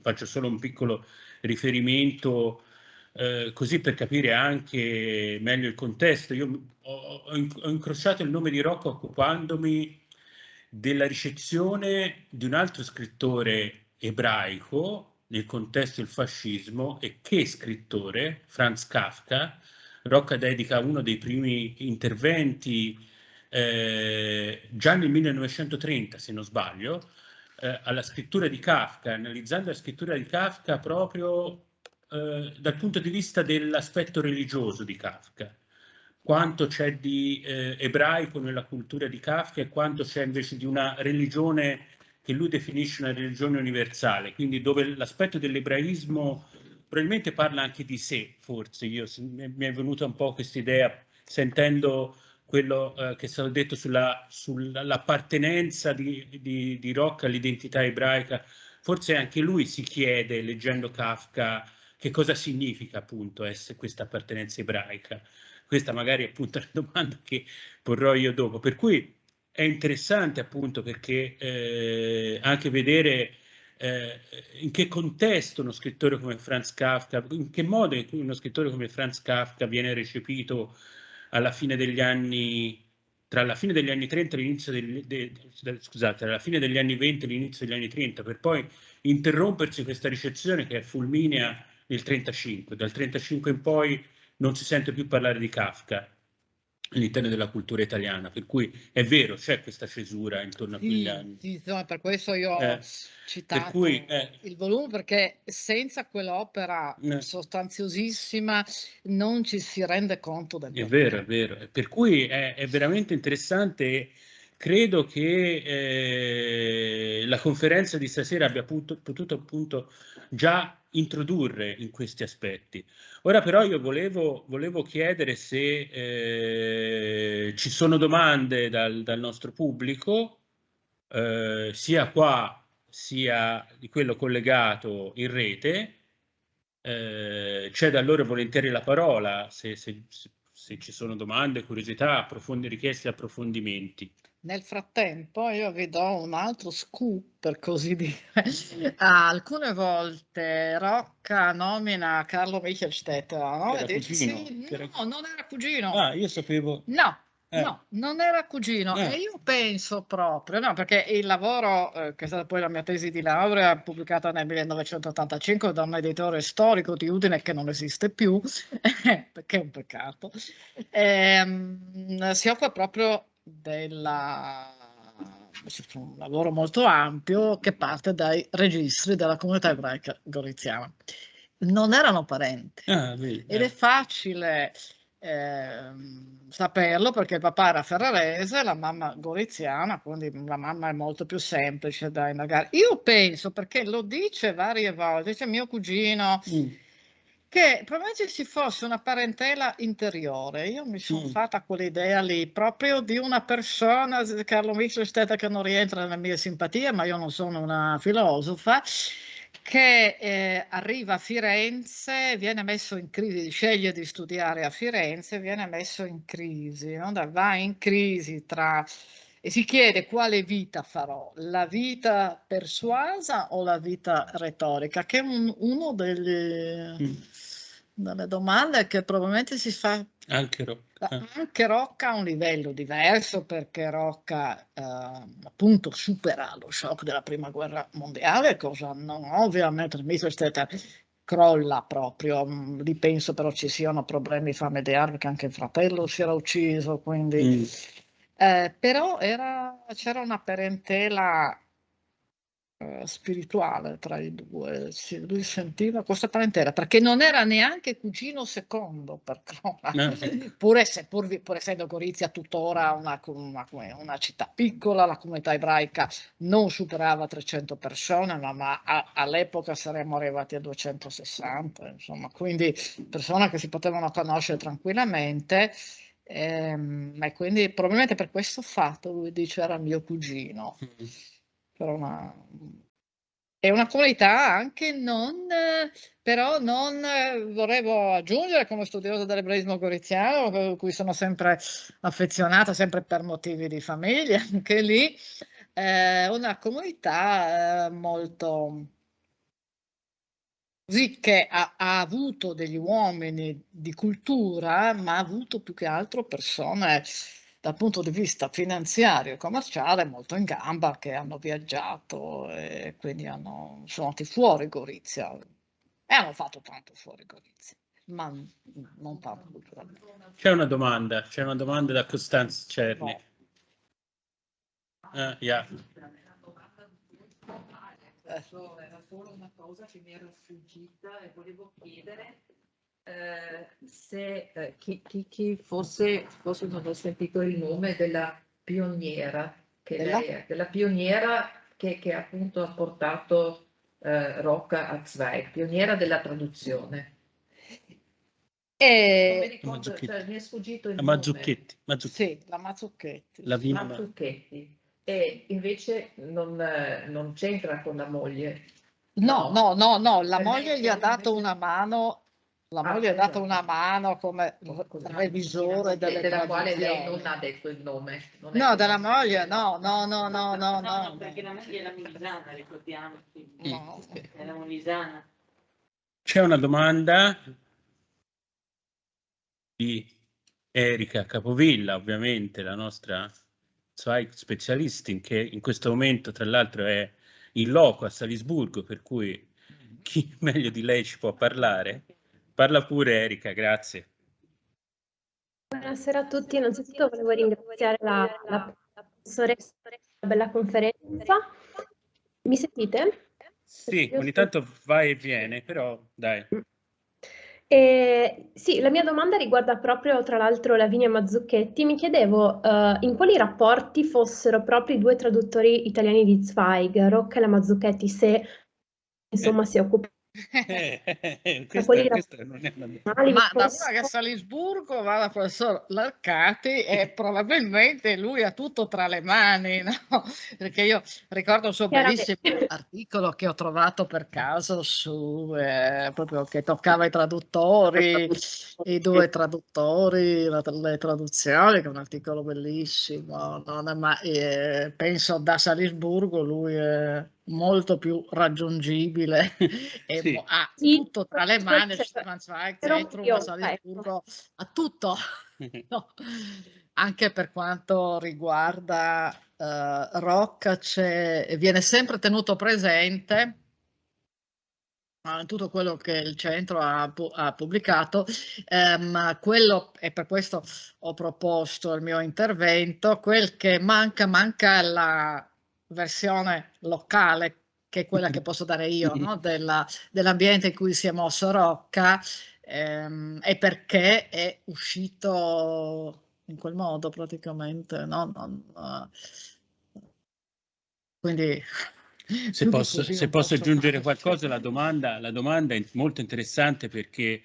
Speaker 2: faccio solo un piccolo riferimento così per capire anche meglio il contesto. Io ho incrociato il nome di Rocca occupandomi della ricezione di un altro scrittore ebraico nel contesto del fascismo, e che scrittore, Franz Kafka. Rocca dedica uno dei primi interventi già nel 1930, se non sbaglio, alla scrittura di Kafka, analizzando la scrittura di Kafka proprio dal punto di vista dell'aspetto religioso di Kafka. Quanto c'è di ebraico nella cultura di Kafka e quanto c'è invece di una religione che lui definisce una religione universale, quindi dove l'aspetto dell'ebraismo probabilmente parla anche di sé, forse. Mi è venuta un po' questa idea sentendo quello che è stato detto sull'appartenenza di Rocca all'identità ebraica. Forse anche lui si chiede, leggendo Kafka, che cosa significa appunto essere questa appartenenza ebraica. Questa magari è appunto la domanda che porrò io dopo. Per cui è interessante appunto perché anche vedere in che contesto uno scrittore come Franz Kafka, in che modo uno scrittore come Franz Kafka viene recepito alla fine degli anni, tra la fine degli anni 30 e l'inizio scusate, alla fine degli anni 20 e l'inizio degli anni 30, per poi interrompersi questa ricezione che è fulminea nel 35. Dal 35 in poi non si sente più parlare di Kafka all'interno della cultura italiana, per cui è vero, c'è questa cesura intorno a quegli anni.
Speaker 1: Sì, insomma, per questo io ho citato
Speaker 2: cui,
Speaker 1: il volume, perché senza quell'opera sostanziosissima non ci si rende conto del
Speaker 2: È vero, è vero. Per cui è veramente interessante. Credo che la conferenza di stasera abbia potuto appunto già introdurre in questi aspetti. Ora però io volevo chiedere se ci sono domande dal nostro pubblico, sia qua sia di quello collegato in rete. C'è da loro volentieri la parola se ci sono domande, curiosità, richieste approfondimenti.
Speaker 1: Nel frattempo io vi do un altro scoop, per così dire. Alcune volte Rocca nomina Carlo Michelstetter, no?
Speaker 2: Era
Speaker 1: E dice,
Speaker 2: cugino?
Speaker 1: sì, no, non era cugino.
Speaker 2: Ah, io sapevo.
Speaker 1: No, no, non era cugino. E io penso proprio, no, perché il lavoro, che è stata poi la mia tesi di laurea, pubblicata nel 1985 da un editore storico di Udine che non esiste più, perché è un peccato, si occupa proprio un lavoro molto ampio che parte dai registri della comunità ebraica goriziana. Non erano parenti ed è facile saperlo perché il papà era ferrarese, la mamma goriziana, quindi la mamma è molto più semplice da indagare. Io penso, perché lo dice varie volte, dice mio cugino, che probabilmente ci fosse una parentela interiore. Io mi sono fatta quell'idea lì, proprio di una persona, Carlo Michelstetter, che non rientra nelle mie simpatie, ma io non sono una filosofa, che arriva a Firenze, viene messo in crisi, sceglie di studiare a Firenze, viene messo in crisi, no? Va in crisi e si chiede quale vita farò, la vita persuasa o la vita retorica, che è uno delle domande che probabilmente si fa. Anche Rocca a un livello diverso, perché Rocca appunto supera lo shock della prima guerra mondiale, cosa non ovviamente Michelstetter crolla proprio, lì penso però ci siano problemi familiari perché anche il fratello si era ucciso, quindi però c'era una parentela spirituale tra i due, lui sentiva questa parentela perché non era neanche cugino secondo per cronaca, pur essendo Gorizia tuttora una città piccola, la comunità ebraica non superava 300 persone, ma all'epoca saremmo arrivati a 260, insomma, quindi persone che si potevano conoscere tranquillamente. E quindi probabilmente per questo fatto lui dice era mio cugino. È una comunità anche però non volevo aggiungere, come studiosa dell'ebraismo goriziano, a cui sono sempre affezionata, sempre per motivi di famiglia, anche lì una comunità molto così, che ha avuto degli uomini di cultura, ma ha avuto più che altro persone dal punto di vista finanziario e commerciale molto in gamba, che hanno viaggiato e quindi sono andati fuori Gorizia e hanno fatto tanto fuori Gorizia, ma non tanto culturalmente.
Speaker 2: C'è una domanda da Costanza Cerni. Yeah.
Speaker 3: Era solo una cosa che mi era sfuggita e volevo chiedere se chi fosse non ho sentito il nome della pioniera che appunto ha portato Rocca a Zweig, pioniera della traduzione. Non mi ricordo, cioè, mi è sfuggito il nome.
Speaker 2: Mazzucchetti.
Speaker 1: Sì, la Mazzucchetti.
Speaker 3: Mazzucchetti. E invece non c'entra con la moglie.
Speaker 1: No, la moglie gli ha dato una mano. La moglie ha dato una mano come revisore delle
Speaker 3: della quale lei non
Speaker 1: traduzioni.
Speaker 3: ha detto il nome.
Speaker 1: No, della moglie no.
Speaker 4: Perché la moglie era molisana, ricordiamo.
Speaker 1: No.
Speaker 4: Era molisana.
Speaker 2: C'è una domanda di Erika Capovilla, ovviamente la nostra specialistin, che in questo momento tra l'altro è in loco a Salisburgo, per cui chi meglio di lei ci può parlare? Parla pure Erika, grazie.
Speaker 5: Buonasera a tutti, innanzitutto volevo ringraziare la professoressa per la bella conferenza. Mi sentite?
Speaker 2: Sì, ogni tanto va e viene, però dai.
Speaker 5: Sì, la mia domanda riguarda proprio, tra l'altro, Lavinia Mazzucchetti. Mi chiedevo in quali rapporti fossero proprio i due traduttori italiani di Zweig, Rocca e la Mazzucchetti, se insomma si occupano
Speaker 2: questa non è una...
Speaker 1: Ma da una che a Salisburgo va la professor Larcati e probabilmente lui ha tutto tra le mani, no? Perché io ricordo un suo bellissimo articolo che ho trovato per caso su proprio che toccava i traduttori, i due traduttori, le traduzioni, che è un articolo bellissimo, penso da Salisburgo lui è molto più raggiungibile e
Speaker 2: Sì.
Speaker 1: ha tutto tra le mani. Stefan Zweig, Zetrum, a Salisburgo, ha tutto. No. Anche per quanto riguarda Rocca, viene sempre tenuto presente tutto quello che il centro ha pubblicato, quello, e per questo ho proposto il mio intervento, quel che manca la versione locale, che è quella che posso dare io, no? Dell'ambiente in cui si è mosso Rocca, e perché è uscito in quel modo praticamente, no? Quindi
Speaker 2: se posso aggiungere qualcosa, la domanda è molto interessante, perché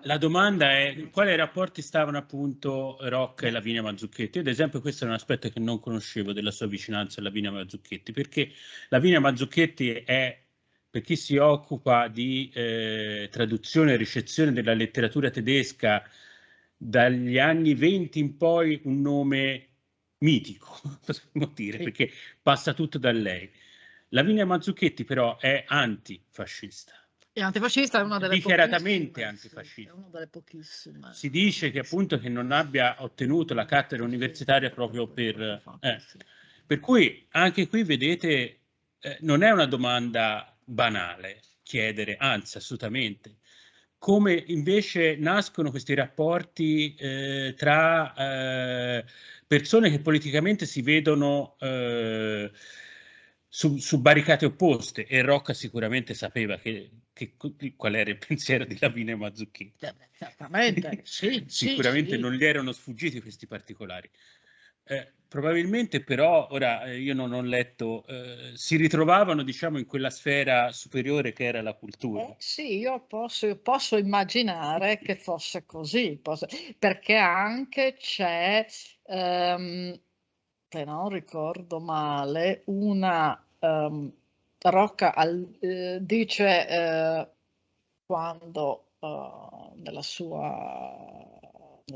Speaker 2: la domanda è in quali rapporti stavano appunto Rocca e Lavinia Mazzucchetti. Io, ad esempio, questo è un aspetto che non conoscevo della sua vicinanza a Lavinia Mazzucchetti, perché Lavinia Mazzucchetti è, per chi si occupa di traduzione e ricezione della letteratura tedesca dagli anni 20 in poi, un nome mitico, possiamo dire, perché passa tutto da lei. Lavinia Mazzucchetti però è antifascista.
Speaker 1: E antifascista è una delle
Speaker 2: dichiaratamente antifascista.
Speaker 1: È una delle pochissime.
Speaker 2: Si dice che appunto che non abbia ottenuto la cattedra universitaria proprio per cui anche qui vedete non è una domanda banale chiedere, anzi assolutamente, come invece nascono questi rapporti tra persone che politicamente si vedono su barricate opposte, e Rocca sicuramente sapeva qual era il pensiero di Lavinia Mazzucchetti.
Speaker 1: Certamente, sì.
Speaker 2: Sicuramente non gli erano sfuggiti questi particolari. Probabilmente però, ora io non ho letto, si ritrovavano, diciamo, in quella sfera superiore che era la cultura.
Speaker 1: Sì, io posso immaginare che fosse così, perché anche c'è, se non ricordo male, una Rocca dice quando nel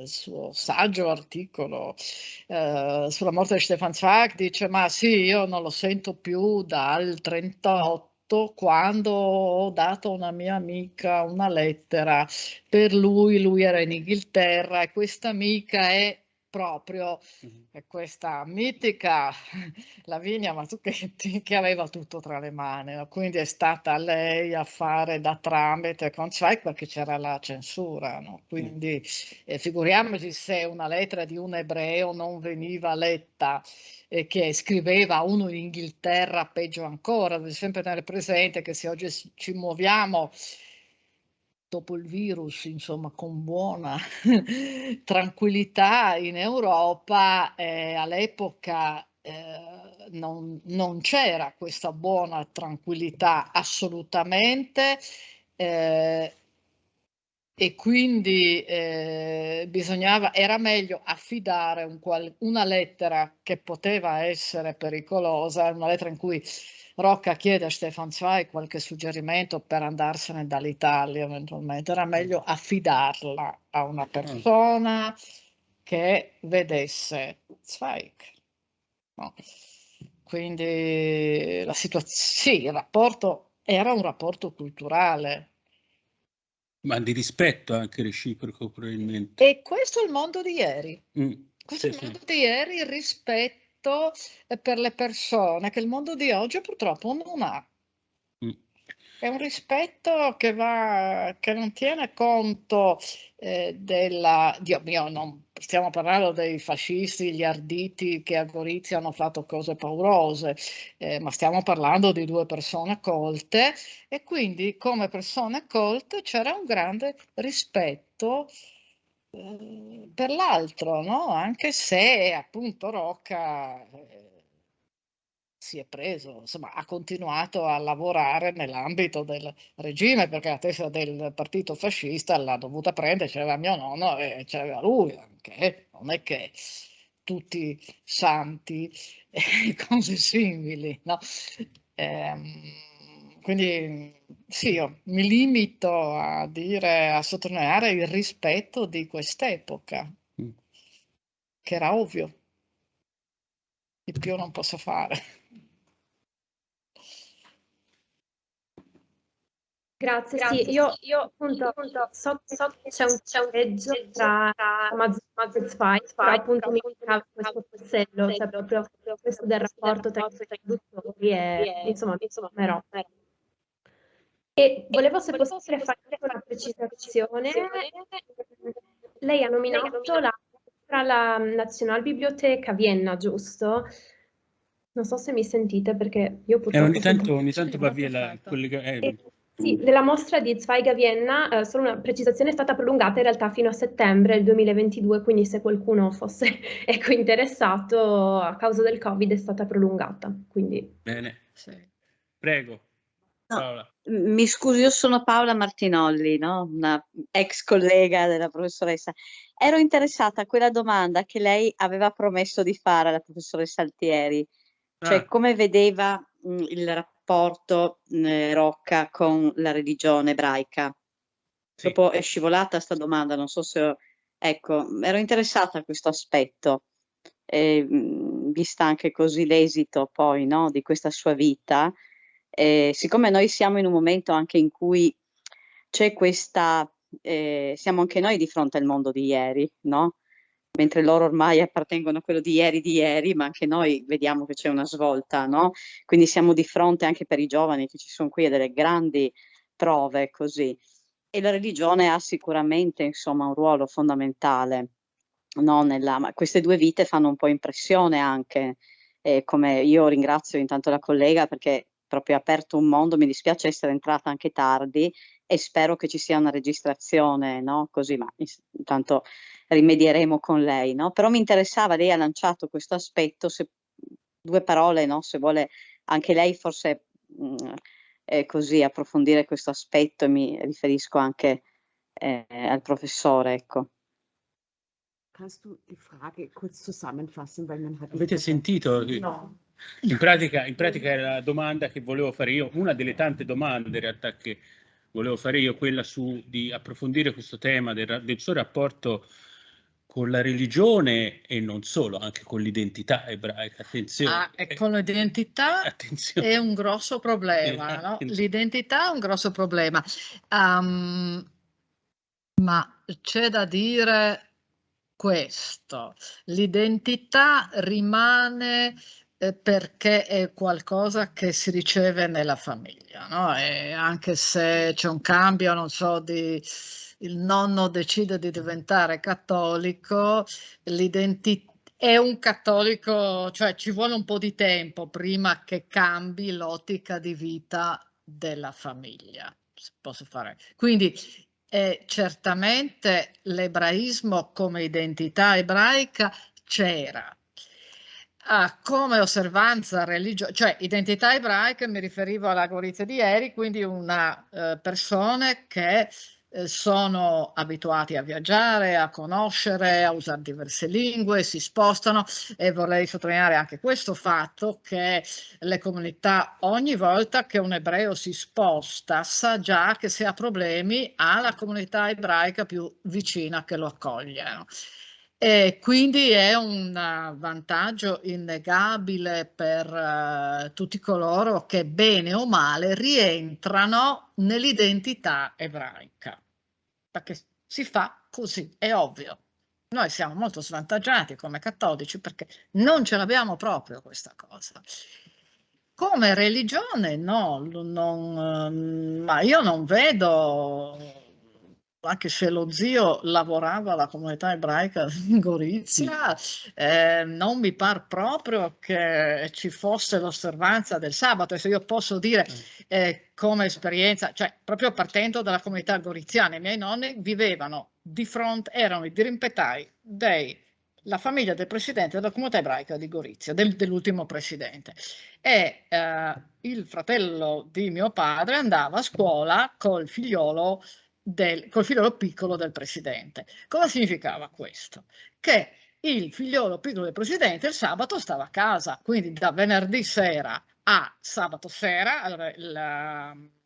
Speaker 1: suo saggio articolo sulla morte di Stefan Zweig, dice: ma sì, io non lo sento più dal 38, quando ho dato a una mia amica una lettera per lui era in Inghilterra e questa amica è proprio questa mitica Lavinia Mazzucchetti che aveva tutto tra le mani, no? Quindi è stata lei a fare da tramite con Zweig perché c'era la censura, no? Quindi figuriamoci se una lettera di un ebreo non veniva letta e che scriveva uno in Inghilterra, peggio ancora. Devi sempre tenere presente che se oggi ci muoviamo dopo il virus, insomma, con buona tranquillità in Europa, all'epoca non c'era questa buona tranquillità assolutamente, e quindi era meglio affidare una lettera che poteva essere pericolosa, una lettera in cui Rocca chiede a Stefan Zweig qualche suggerimento per andarsene dall'Italia eventualmente, era meglio affidarla a una persona che vedesse Zweig. No? Quindi la situazione, sì, il rapporto era un rapporto culturale.
Speaker 2: Ma di rispetto anche reciproco, probabilmente.
Speaker 1: E questo è il mondo di ieri. Questo è il mondo di ieri, il rispetto per le persone che il mondo di oggi purtroppo non ha. È un rispetto che non tiene conto Dio mio, non stiamo parlando dei fascisti, gli arditi che a Gorizia hanno fatto cose paurose, ma stiamo parlando di due persone colte e quindi come persone colte c'era un grande rispetto per l'altro, no? Anche se appunto Rocca si è preso, insomma, ha continuato a lavorare nell'ambito del regime perché la testa del partito fascista l'ha dovuta prendere, c'era mio nonno e c'era lui anche, non è che tutti santi e cose simili, no? Quindi sì, io mi limito a sottolineare il rispetto di quest'epoca, che era ovvio, di più non posso fare.
Speaker 5: Grazie, sì, io appunto so che c'è un pareggio tra Mazzucchetti e Zweig, però appunto mi mancava questo tassello, cioè proprio questo del rapporto tra i traduttori e insomma, però. E volevo, se possibile, fare una precisazione. Lei ha nominato la Nationalbibliothek a Vienna, giusto? Non so se mi sentite perché io purtroppo...
Speaker 2: Ogni tanto va via la collega.
Speaker 5: Sì, nella mostra di Zweig a Vienna, solo una precisazione, è stata prolungata in realtà fino a settembre del 2022, quindi se qualcuno fosse interessato, a causa del Covid è stata prolungata. Quindi...
Speaker 2: Bene, sì. Prego. Paola.
Speaker 6: No, mi scusi, io sono Paola Martinolli, no? Una ex collega della professoressa. Ero interessata a quella domanda che lei aveva promesso di fare alla professoressa Altieri, cioè come vedeva il rapporto Rocca con la religione ebraica. Sì. Dopo è scivolata sta domanda, non so se... Ecco, ero interessata a questo aspetto, vista anche così l'esito poi, no, di questa sua vita. Siccome noi siamo in un momento anche in cui c'è questa, siamo anche noi di fronte al mondo di ieri, no? Mentre loro ormai appartengono a quello di ieri, ma anche noi vediamo che c'è una svolta, no? Quindi siamo di fronte anche per i giovani che ci sono qui a delle grandi prove così. E la religione ha sicuramente, insomma, un ruolo fondamentale, no? Ma queste due vite fanno un po' impressione anche, come io ringrazio intanto la collega perché proprio ha aperto un mondo, mi dispiace essere entrata anche tardi e spero che ci sia una registrazione, no? Così, ma intanto rimedieremo con lei, no? Però mi interessava, lei ha lanciato questo aspetto, due parole, no? Se vuole anche lei forse così approfondire questo aspetto, e mi riferisco anche al professore, ecco.
Speaker 7: Kannst du die Frage kurz zusammenfassen, weil man hat...
Speaker 2: Avete sentito?
Speaker 7: No.
Speaker 2: In pratica è la domanda che volevo fare io, una delle tante domande in realtà che volevo fare io, quella di approfondire questo tema del suo rapporto con la religione e non solo, anche con l'identità ebraica. Attenzione.
Speaker 1: E con l'identità è un grosso problema, no? L'identità è un grosso problema. Ma c'è da dire questo: l'identità rimane perché è qualcosa che si riceve nella famiglia, no? E anche se c'è un cambio, non so, il nonno decide di diventare cattolico, l'identità è un cattolico, cioè ci vuole un po' di tempo prima che cambi l'ottica di vita della famiglia. Posso fare. Quindi certamente l'ebraismo come identità ebraica c'era. Come osservanza religiosa, cioè identità ebraica, mi riferivo alla Gorizia di ieri, quindi una persone che sono abituati a viaggiare, a conoscere, a usare diverse lingue, si spostano, e vorrei sottolineare anche questo fatto che le comunità, ogni volta che un ebreo si sposta, sa già che se ha problemi ha la comunità ebraica più vicina che lo accoglie, no? E quindi è un vantaggio innegabile per tutti coloro che bene o male rientrano nell'identità ebraica, perché si fa così, è ovvio. Noi siamo molto svantaggiati come cattolici perché non ce l'abbiamo proprio questa cosa. Come religione no, ma io non vedo, anche se lo zio lavorava alla comunità ebraica in Gorizia, non mi par proprio che ci fosse l'osservanza del sabato. Adesso io posso dire come esperienza, cioè proprio partendo dalla comunità goriziana, i miei nonni vivevano di fronte, erano i dirimpetai la famiglia del presidente della comunità ebraica di Gorizia, dell'ultimo presidente. E il fratello di mio padre andava a scuola col figliolo piccolo del presidente. Cosa significava questo? Che il figliolo piccolo del presidente il sabato stava a casa, quindi da venerdì sera a sabato sera, allora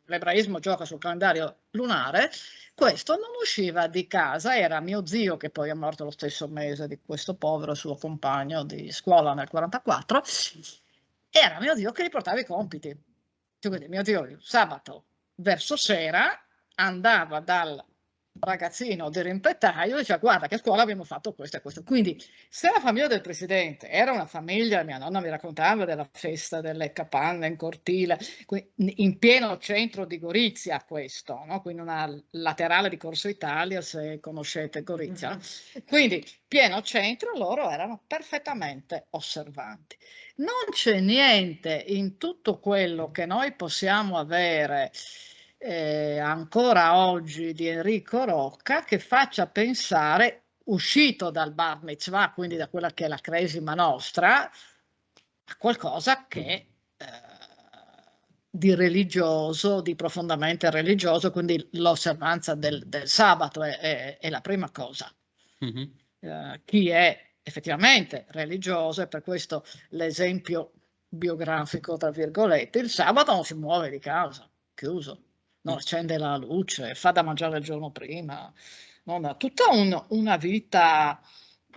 Speaker 1: l'ebraismo gioca sul calendario lunare, questo non usciva di casa, era mio zio, che poi è morto lo stesso mese di questo povero suo compagno di scuola nel 1944, era mio zio che gli portava i compiti. Quindi mio zio il sabato verso sera andava dal ragazzino dirimpettaio e diceva: guarda che a scuola abbiamo fatto questo e questo. Quindi se la famiglia del presidente era una famiglia, mia nonna mi raccontava della festa delle capanne in cortile, in pieno centro di Gorizia questo, no? Quindi una laterale di Corso Italia, se conoscete Gorizia, no? Quindi pieno centro, loro erano perfettamente osservanti. Non c'è niente in tutto quello che noi possiamo avere ancora oggi di Enrico Rocca che faccia pensare, uscito dal bar mitzvah, quindi da quella che è la cresima nostra, a qualcosa che di religioso, di profondamente religioso, quindi l'osservanza del sabato è la prima cosa. Chi è effettivamente religioso, e per questo l'esempio biografico, tra virgolette, il sabato non si muove di casa, chiuso, non accende la luce, fa da mangiare il giorno prima, non ha tutta una vita,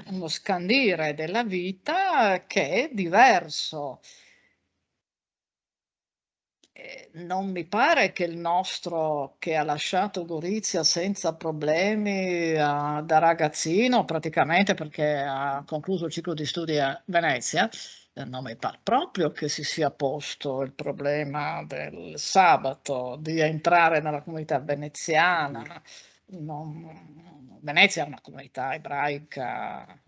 Speaker 1: uno scandire della vita che è diverso. Non mi pare che il nostro, che ha lasciato Gorizia senza problemi da ragazzino, praticamente perché ha concluso il ciclo di studi a Venezia, non mi pare proprio che si sia posto il problema del sabato, di entrare nella comunità veneziana. Venezia è una comunità ebraica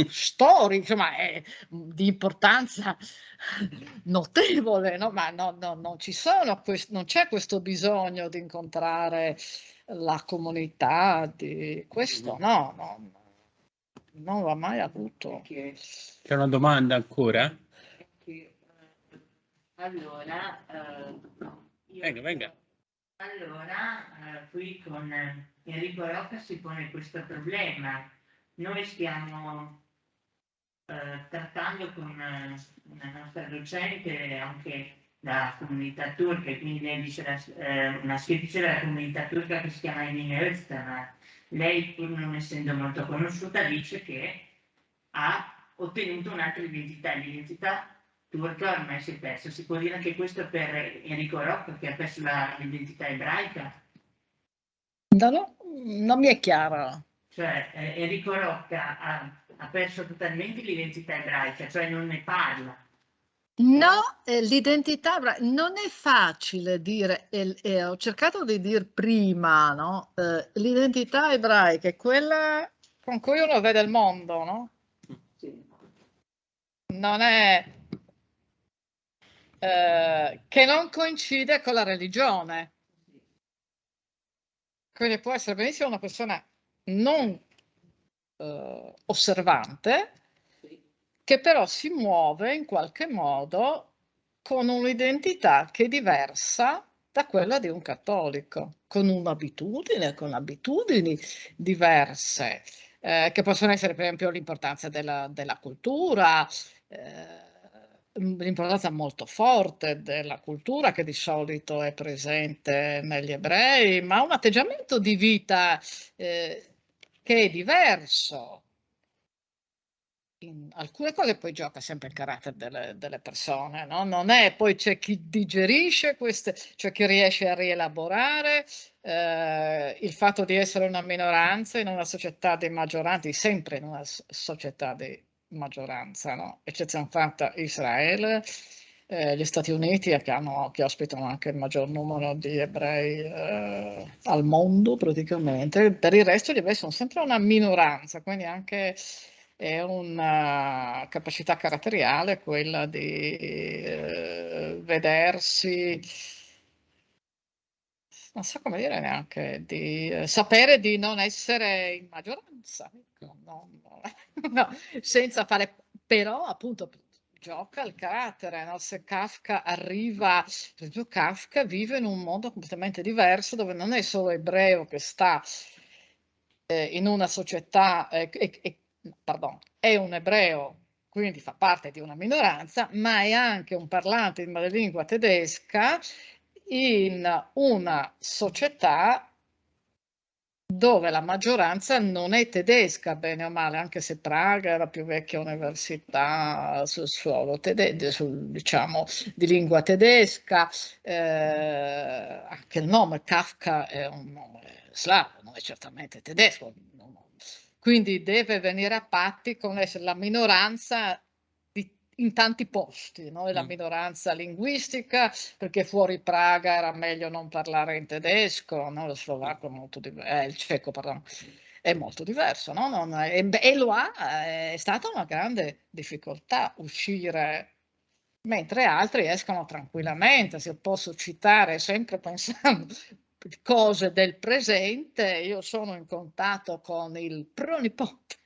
Speaker 1: storica, insomma, è di importanza notevole, no? Ma non ci sono non c'è questo bisogno di incontrare la comunità di questo, no, non l'ho mai avuto.
Speaker 2: C'è una domanda ancora?
Speaker 4: Allora,
Speaker 2: venga.
Speaker 4: Allora, qui con Enrico Rocca si pone questo problema. Noi stiamo trattando con una nostra docente anche la comunità turca, e quindi lei dice una scrittrice della comunità turca che si chiama Emine Öztürk. Lei, pur non essendo molto conosciuta, dice che ha ottenuto un'altra identità, l'identità turca ormai si è persa. Si può dire anche questo per Enrico Rocca, che ha perso l'identità ebraica?
Speaker 1: Non mi è chiaro.
Speaker 4: Cioè Enrico Rocca ha perso totalmente l'identità ebraica, cioè non ne parla.
Speaker 1: No, l'identità non è facile dire, ho cercato di dire prima, no? L'identità ebraica è quella con cui uno vede il mondo, no? Non è che non coincide con la religione. Quindi può essere benissimo una persona non osservante, che però si muove in qualche modo con un'identità che è diversa da quella di un cattolico, con un'abitudine, con abitudini diverse, che possono essere per esempio l'importanza della cultura, l'importanza molto forte della cultura che di solito è presente negli ebrei, ma un atteggiamento di vita che è diverso. In alcune cose poi gioca sempre il carattere delle persone, no? Non è, poi c'è chi digerisce queste, c'è chi riesce a rielaborare il fatto di essere una minoranza in una società di maggioranza, sempre in una società di maggioranza, no? Eccezione fatta Israele, gli Stati Uniti che ospitano anche il maggior numero di ebrei al mondo praticamente. Per il resto gli ebrei sono sempre una minoranza, quindi anche è una capacità caratteriale quella di vedersi, non so come dire neanche, di sapere di non essere in maggioranza, ecco, no, senza fare, però appunto gioca il carattere, no? Se Kafka arriva, per esempio Kafka vive in un mondo completamente diverso dove non è solo ebreo che sta in una società, pardon, è un ebreo, quindi fa parte di una minoranza, ma è anche un parlante di madrelingua tedesca in una società dove la maggioranza non è tedesca, bene o male, anche se Praga è la più vecchia università sul suolo diciamo, di lingua tedesca, anche il nome Kafka è un nome slavo, non è certamente tedesco, quindi deve venire a patti con essere la minoranza in tanti posti, no? La minoranza linguistica, perché fuori Praga era meglio non parlare in tedesco, no? Lo slovacco è molto il ceco, pardon, è molto diverso, no? E lo è stata una grande difficoltà uscire, mentre altri escono tranquillamente. Se posso citare, sempre pensando cose del presente, io sono in contatto con il pronipote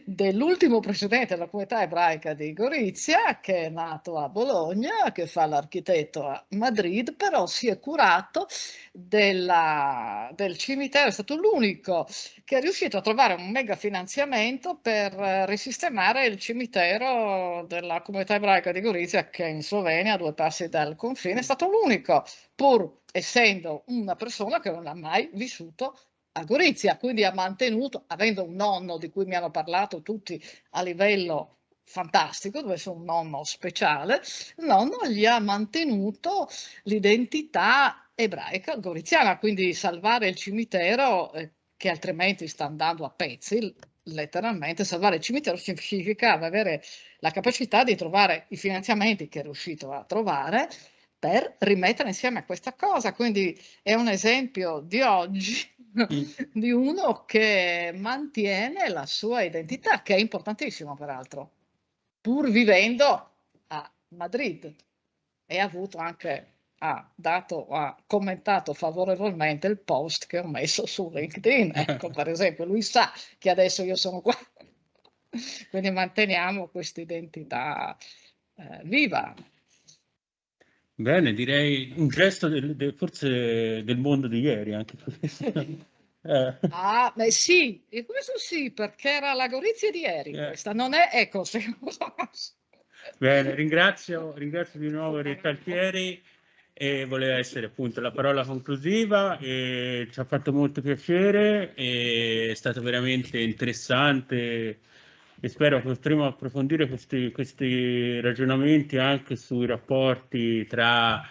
Speaker 1: dell'ultimo presidente della comunità ebraica di Gorizia, che è nato a Bologna, che fa l'architetto a Madrid, però si è curato del cimitero, è stato l'unico che è riuscito a trovare un mega finanziamento per risistemare il cimitero della comunità ebraica di Gorizia, che è in Slovenia, a 2 passi dal confine. È stato l'unico, pur essendo una persona che non ha mai vissuto a Gorizia, quindi ha mantenuto, avendo un nonno di cui mi hanno parlato tutti a livello fantastico, dove sono un nonno speciale, il nonno gli ha mantenuto l'identità ebraica goriziana, quindi salvare il cimitero che altrimenti sta andando a pezzi, letteralmente salvare il cimitero significava avere la capacità di trovare i finanziamenti che è riuscito a trovare per rimettere insieme a questa cosa, quindi è un esempio di oggi di uno che mantiene la sua identità, che è importantissimo peraltro, pur vivendo a Madrid, e ha avuto anche, ha commentato favorevolmente il post che ho messo su LinkedIn, ecco, per esempio, lui sa che adesso io sono qua, quindi manteniamo questa identità viva.
Speaker 2: Bene, direi un gesto forse del mondo di ieri anche questo.
Speaker 1: Ah, beh sì, e questo sì, perché era la Gorizia di ieri questa, non è, ecco,
Speaker 2: Bene, ringrazio di nuovo Rita Altieri, e voleva essere appunto la parola conclusiva, e ci ha fatto molto piacere, è stato veramente interessante, e spero potremo approfondire questi ragionamenti anche sui rapporti tra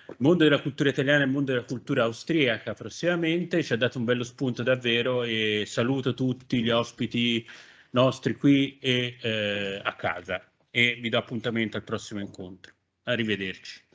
Speaker 2: il mondo della cultura italiana e il mondo della cultura austriaca prossimamente. Ci ha dato un bello spunto davvero, e saluto tutti gli ospiti nostri qui e a casa, e vi do appuntamento al prossimo incontro. Arrivederci.